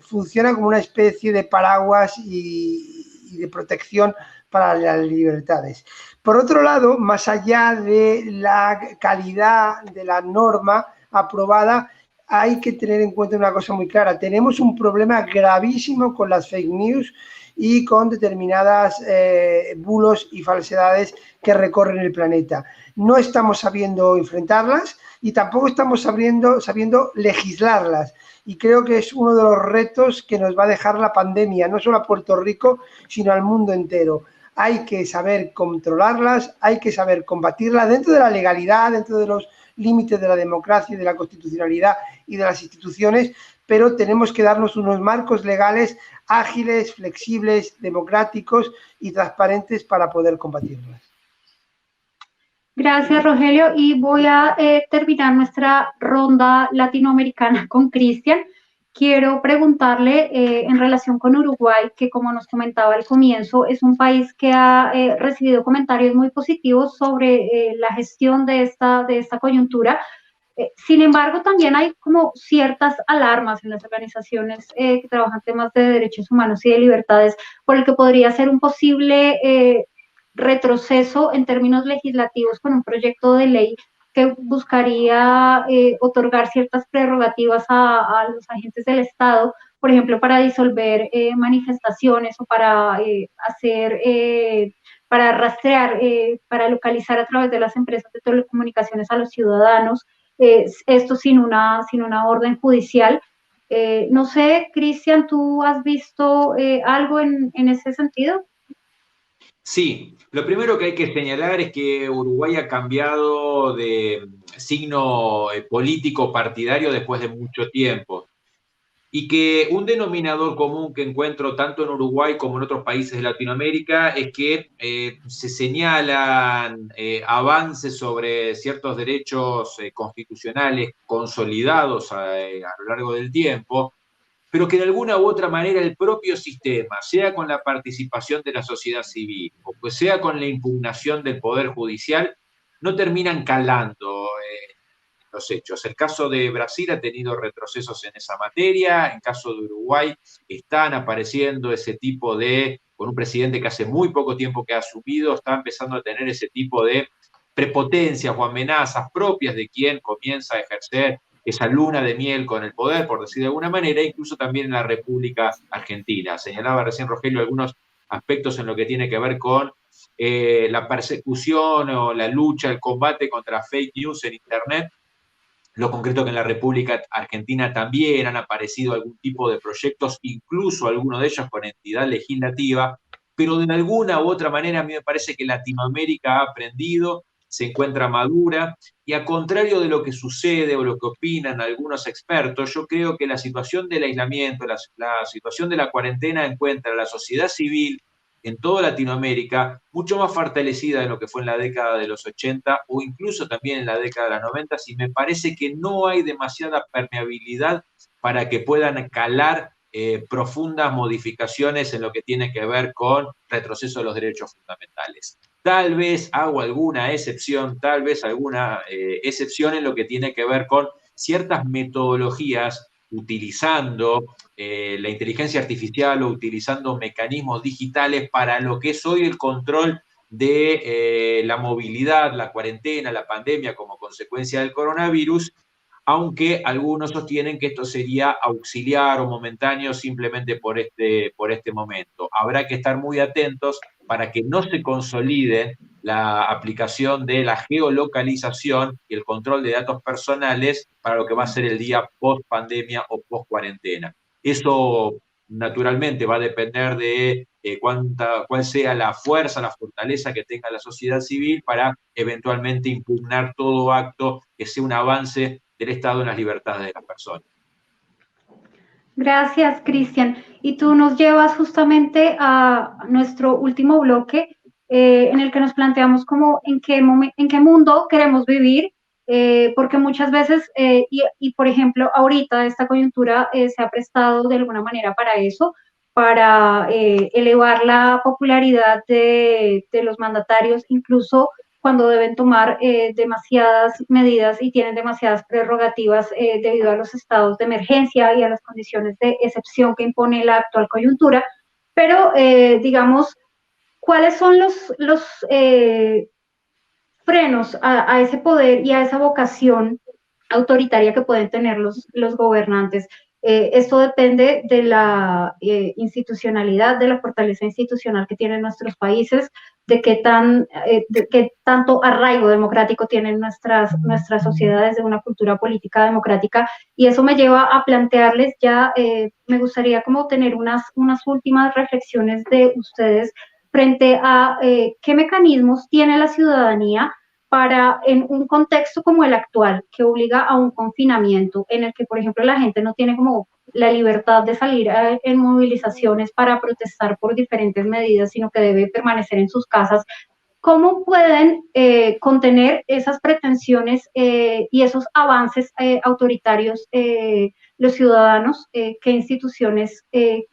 funciona como una especie de paraguas y de protección para las libertades. Por otro lado, más allá de la calidad de la norma aprobada, hay que tener en cuenta una cosa muy clara. Tenemos un problema gravísimo con las fake news y con determinadas bulos y falsedades que recorren el planeta. No estamos sabiendo enfrentarlas y tampoco estamos sabiendo legislarlas. Y creo que es uno de los retos que nos va a dejar la pandemia, no solo a Puerto Rico, sino al mundo entero. Hay que saber controlarlas, hay que saber combatirlas dentro de la legalidad, dentro de los límites de la democracia, de la constitucionalidad y de las instituciones, pero tenemos que darnos unos marcos legales ágiles, flexibles, democráticos y transparentes para poder combatirlas. Gracias, Rogelio. Y voy a terminar nuestra ronda latinoamericana con Cristian. Quiero preguntarle en relación con Uruguay, que como nos comentaba al comienzo, es un país que ha recibido comentarios muy positivos sobre la gestión de esta coyuntura. Sin embargo, también hay como ciertas alarmas en las organizaciones que trabajan temas de derechos humanos y de libertades, por el que podría ser un posible retroceso en términos legislativos con un proyecto de ley que buscaría otorgar ciertas prerrogativas a los agentes del Estado, por ejemplo, para disolver manifestaciones o para para rastrear, para localizar a través de las empresas de telecomunicaciones a los ciudadanos, esto sin una orden judicial. No sé, Cristian, ¿tú has visto algo en ese sentido? Sí, lo primero que hay que señalar es que Uruguay ha cambiado de signo político partidario después de mucho tiempo y que un denominador común que encuentro tanto en Uruguay como en otros países de Latinoamérica es que se señalan avances sobre ciertos derechos constitucionales consolidados a lo largo del tiempo, pero que de alguna u otra manera el propio sistema, sea con la participación de la sociedad civil o pues sea con la impugnación del Poder Judicial, no terminan calando los hechos. El caso de Brasil ha tenido retrocesos en esa materia, en caso de Uruguay están apareciendo ese tipo con un presidente que hace muy poco tiempo que ha asumido, está empezando a tener ese tipo de prepotencias o amenazas propias de quien comienza a ejercer esa luna de miel con el poder, por decir de alguna manera, incluso también en la República Argentina. Señalaba recién Rogelio algunos aspectos en lo que tiene que ver con la persecución o la lucha, el combate contra fake news en Internet. Lo concreto que en la República Argentina también han aparecido algún tipo de proyectos, incluso algunos de ellos con entidad legislativa, pero de alguna u otra manera a mí me parece que Latinoamérica ha aprendido, se encuentra madura, y a contrario de lo que sucede o lo que opinan algunos expertos, yo creo que la situación del aislamiento, la situación de la cuarentena encuentra a la sociedad civil en toda Latinoamérica mucho más fortalecida de lo que fue en la década de los 80 o incluso también en la década de los 90, y me parece que no hay demasiada permeabilidad para que puedan calar profundas modificaciones en lo que tiene que ver con retroceso de los derechos fundamentales. Tal vez hago alguna excepción, en lo que tiene que ver con ciertas metodologías utilizando la inteligencia artificial o utilizando mecanismos digitales para lo que es hoy el control de la movilidad, la cuarentena, la pandemia como consecuencia del coronavirus, aunque algunos sostienen que esto sería auxiliar o momentáneo simplemente por este momento. Habrá que estar muy atentos para que no se consolide la aplicación de la geolocalización y el control de datos personales para lo que va a ser el día post pandemia o post cuarentena. Eso naturalmente va a depender de cuál sea la fuerza, la fortaleza que tenga la sociedad civil para eventualmente impugnar todo acto que sea un avance del Estado en las libertades de las personas. Gracias, Cristian. Y tú nos llevas justamente a nuestro último bloque, en el que nos planteamos como en qué mundo queremos vivir, porque muchas veces, por ejemplo, ahorita esta coyuntura se ha prestado de alguna manera para eso, para elevar la popularidad de los mandatarios, incluso cuando deben tomar demasiadas medidas y tienen demasiadas prerrogativas debido a los estados de emergencia y a las condiciones de excepción que impone la actual coyuntura. Pero, digamos, ¿cuáles son los frenos a ese poder y a esa vocación autoritaria que pueden tener los gobernantes? Esto depende de la institucionalidad, de la fortaleza institucional que tienen nuestros países, de qué tanto arraigo democrático tienen nuestras sociedades, de una cultura política democrática, y eso me lleva a plantearles ya, me gustaría como tener unas últimas reflexiones de ustedes frente a qué mecanismos tiene la ciudadanía para, en un contexto como el actual, que obliga a un confinamiento, en el que, por ejemplo, la gente no tiene como la libertad de salir en movilizaciones para protestar por diferentes medidas, sino que debe permanecer en sus casas. ¿Cómo pueden contener esas pretensiones y esos avances autoritarios los ciudadanos? ¿Qué instituciones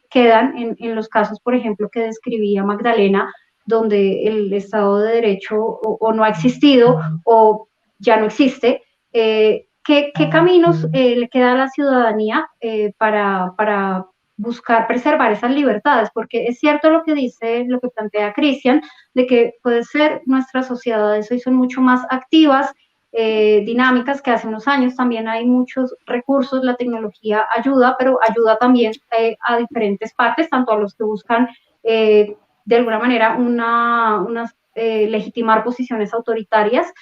quedan en los casos, por ejemplo, que describía Magdalena, donde el Estado de Derecho o no ha existido o ya no existe? ¿Qué caminos le queda a la ciudadanía para buscar preservar esas libertades? Porque es cierto lo que plantea Cristian, de que puede ser nuestras sociedades hoy son mucho más activas, dinámicas que hace unos años. También hay muchos recursos, la tecnología ayuda, pero ayuda también a diferentes partes, tanto a los que buscan de alguna manera legitimar posiciones autoritarias,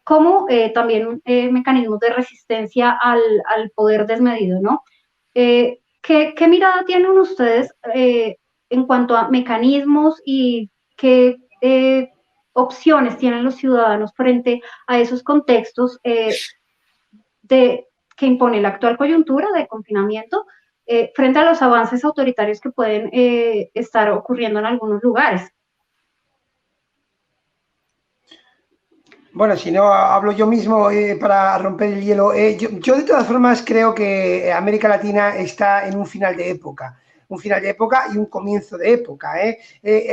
como también mecanismos de resistencia al poder desmedido, ¿no? ¿Qué mirada tienen ustedes en cuanto a mecanismos y qué opciones tienen los ciudadanos frente a esos contextos que impone la actual coyuntura de confinamiento, frente a los avances autoritarios que pueden estar ocurriendo en algunos lugares? Bueno, si no, hablo yo mismo para romper el hielo. Yo de todas formas creo que América Latina está en un final de época y un comienzo de época.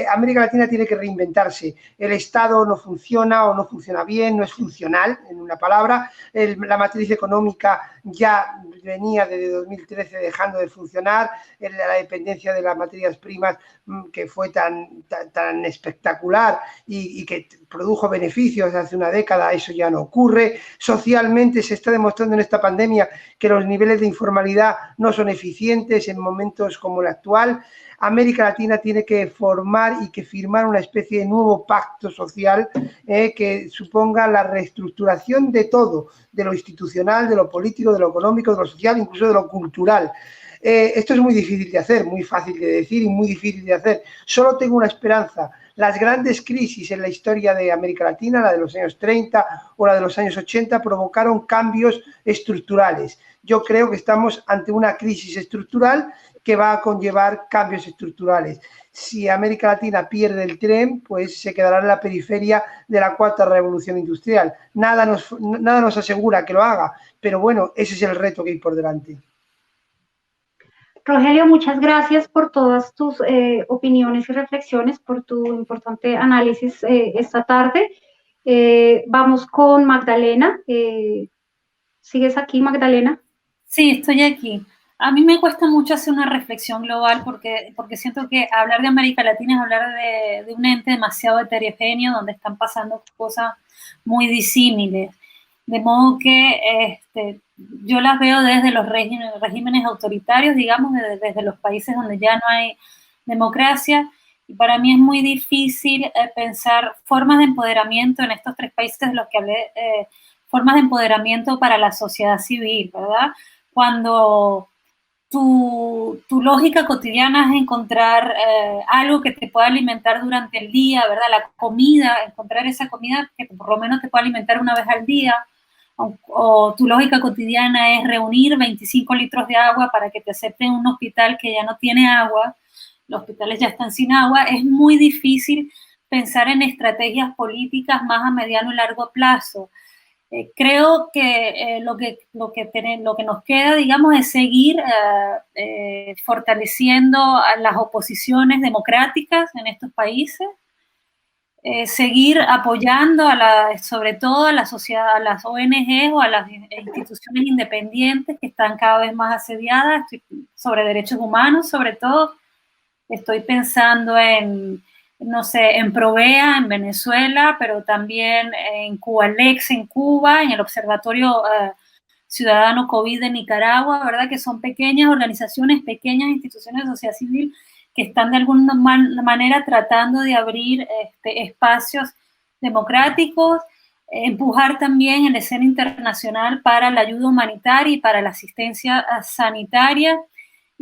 América Latina tiene que reinventarse. El Estado no funciona o no funciona bien, no es funcional, en una palabra. La matriz económica ya venía desde 2013 dejando de funcionar. La dependencia de las materias primas, que fue tan espectacular y que produjo beneficios hace una década, eso ya no ocurre. Socialmente se está demostrando en esta pandemia que los niveles de informalidad no son eficientes en momentos como el actual. América Latina tiene que formar y que firmar una especie de nuevo pacto social que suponga la reestructuración de todo, de lo institucional, de lo político, de lo económico, de lo social, incluso de lo cultural. Esto es muy difícil de hacer, muy fácil de decir y muy difícil de hacer. Solo tengo una esperanza. Las grandes crisis en la historia de América Latina, la de los años 30 o la de los años 80, provocaron cambios estructurales. Yo creo que estamos ante una crisis estructural que va a conllevar cambios estructurales. Si América Latina pierde el tren, pues se quedará en la periferia de la cuarta revolución industrial. Nada nos asegura que lo haga, pero bueno, ese es el reto que hay por delante. Rogelio, muchas gracias por todas tus opiniones y reflexiones, por tu importante análisis esta tarde. Vamos con Magdalena. ¿Sigues aquí, Magdalena? Sí, estoy aquí. A mí me cuesta mucho hacer una reflexión global porque siento que hablar de América Latina es hablar de un ente demasiado heterogéneo donde están pasando cosas muy disímiles. De modo que yo las veo desde los regímenes autoritarios, digamos, desde los países donde ya no hay democracia. Y para mí es muy difícil pensar formas de empoderamiento en estos tres países de los que hablé, formas de empoderamiento para la sociedad civil, ¿verdad? Cuando tu lógica cotidiana es encontrar algo que te pueda alimentar durante el día, ¿verdad? La comida, encontrar esa comida que por lo menos te pueda alimentar una vez al día, o tu lógica cotidiana es reunir 25 litros de agua para que te acepten un hospital que ya no tiene agua, los hospitales ya están sin agua, es muy difícil pensar en estrategias políticas más a mediano y largo plazo. Creo que, lo que nos queda, digamos, es seguir fortaleciendo a las oposiciones democráticas en estos países, seguir apoyando sobre todo a la sociedad, a las ONGs o a las instituciones independientes que están cada vez más asediadas, sobre derechos humanos, sobre todo. Estoy pensando no sé, en Provea, en Venezuela, pero también en Cubalex, en Cuba, en el Observatorio Ciudadano COVID de Nicaragua, ¿verdad? Que son pequeñas organizaciones, pequeñas instituciones de sociedad civil que están de alguna manera tratando de abrir espacios democráticos, empujar también en la escena internacional para la ayuda humanitaria y para la asistencia sanitaria.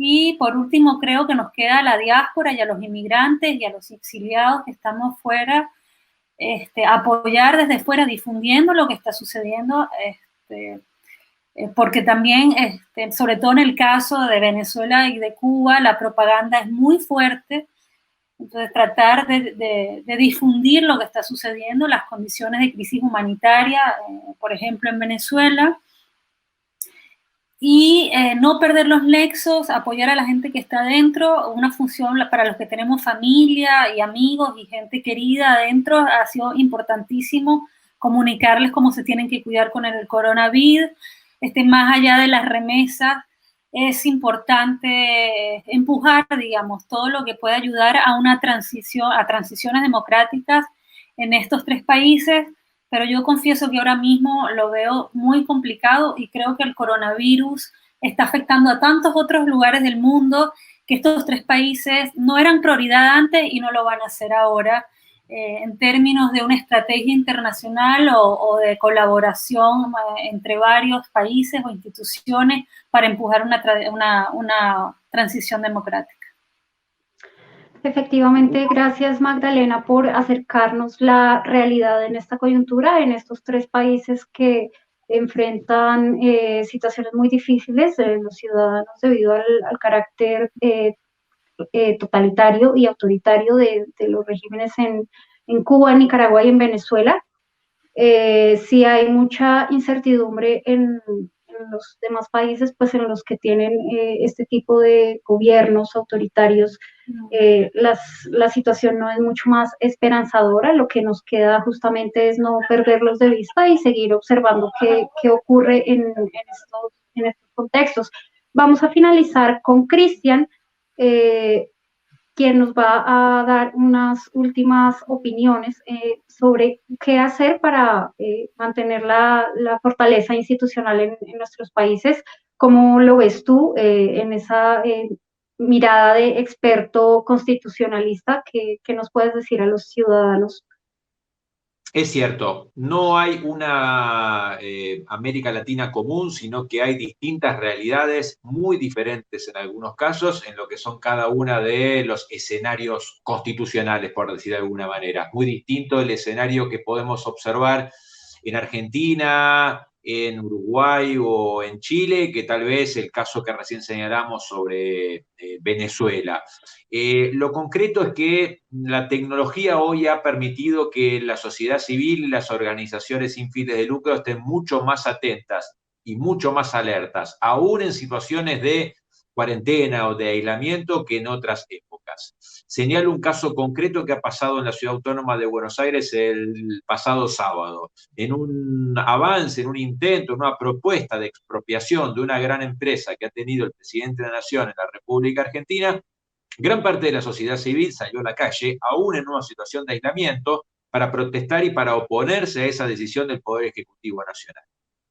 Y por último, creo que nos queda a la diáspora y a los inmigrantes y a los exiliados que estamos fuera, apoyar desde fuera, difundiendo lo que está sucediendo, porque también, sobre todo en el caso de Venezuela y de Cuba, la propaganda es muy fuerte. Entonces, tratar de difundir lo que está sucediendo, las condiciones de crisis humanitaria, por ejemplo, en Venezuela, y no perder los nexos, apoyar a la gente que está adentro. Una función para los que tenemos familia y amigos y gente querida adentro ha sido importantísimo comunicarles cómo se tienen que cuidar con el coronavirus. Más allá de las remesas, es importante empujar, digamos, todo lo que pueda ayudar a una transición, a transiciones democráticas en estos tres países. Pero yo confieso que ahora mismo lo veo muy complicado y creo que el coronavirus está afectando a tantos otros lugares del mundo que estos tres países no eran prioridad antes y no lo van a hacer ahora, en términos de una estrategia internacional o de colaboración entre varios países o instituciones para empujar una transición democrática. Efectivamente, gracias Magdalena por acercarnos la realidad en esta coyuntura, en estos tres países que enfrentan situaciones muy difíciles, los ciudadanos debido al carácter totalitario y autoritario de los regímenes en Cuba, en Nicaragua y en Venezuela. Sí hay mucha incertidumbre en los demás países, pues en los que tienen este tipo de gobiernos autoritarios, la situación no es mucho más esperanzadora. Lo que nos queda justamente es no perderlos de vista y seguir observando qué ocurre en estos contextos. Vamos a finalizar con Cristian, quien nos va a dar unas últimas opiniones sobre qué hacer para mantener la fortaleza institucional en nuestros países. ¿Cómo lo ves tú en esa mirada de experto constitucionalista? ¿Qué nos puedes decir a los ciudadanos? Es cierto, no hay una América Latina común, sino que hay distintas realidades muy diferentes en algunos casos en lo que son cada una de los escenarios constitucionales, por decir de alguna manera. Muy distinto el escenario que podemos observar en Argentina, en Uruguay o en Chile, que tal vez el caso que recién señalamos sobre Venezuela. Lo concreto es que la tecnología hoy ha permitido que la sociedad civil y las organizaciones sin fines de lucro estén mucho más atentas y mucho más alertas, aún en situaciones de cuarentena o de aislamiento que en otras épocas. Señalo un caso concreto que ha pasado en la Ciudad Autónoma de Buenos Aires el pasado sábado. En un avance, en un intento, en una propuesta de expropiación de una gran empresa que ha tenido el presidente de la Nación en la República Argentina, gran parte de la sociedad civil salió a la calle, aún en una situación de aislamiento, para protestar y para oponerse a esa decisión del Poder Ejecutivo Nacional.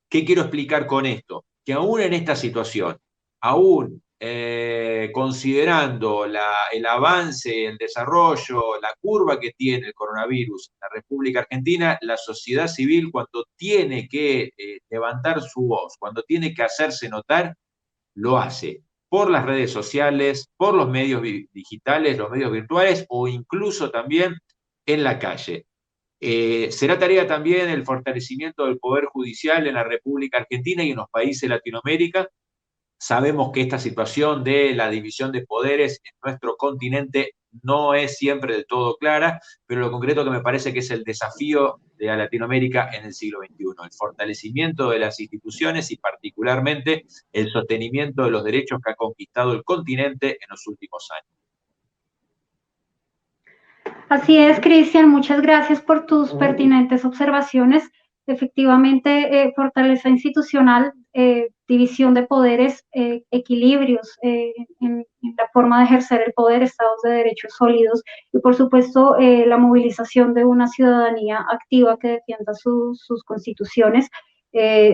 ¿Qué quiero explicar con esto? Que aún en esta situación, aún considerando el avance, el desarrollo, la curva que tiene el coronavirus en la República Argentina, la sociedad civil cuando tiene que levantar su voz, cuando tiene que hacerse notar, lo hace por las redes sociales, por los medios digitales, los medios virtuales o incluso también en la calle. Será tarea también el fortalecimiento del Poder Judicial en la República Argentina y en los países de Latinoamérica. Sabemos que esta situación de la división de poderes en nuestro continente no es siempre del todo clara, pero lo concreto que me parece que es el desafío de Latinoamérica en el siglo XXI, el fortalecimiento de las instituciones y particularmente el sostenimiento de los derechos que ha conquistado el continente en los últimos años. Así es, Cristian, muchas gracias por tus pertinentes observaciones. Efectivamente, fortaleza institucional, división de poderes, equilibrios en la forma de ejercer el poder, estados de derechos sólidos y, por supuesto, la movilización de una ciudadanía activa que defienda sus constituciones.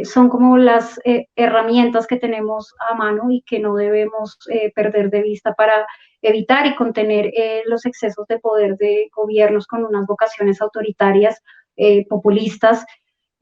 Son como las herramientas que tenemos a mano y que no debemos perder de vista para evitar y contener los excesos de poder de gobiernos con unas vocaciones autoritarias, populistas.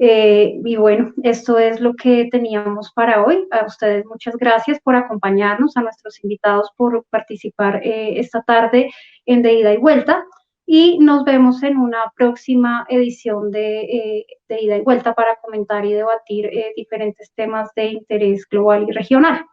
Y bueno, esto es lo que teníamos para hoy. A ustedes muchas gracias por acompañarnos, a nuestros invitados por participar esta tarde en De Ida y Vuelta. Y nos vemos en una próxima edición de Ida y Vuelta para comentar y debatir diferentes temas de interés global y regional.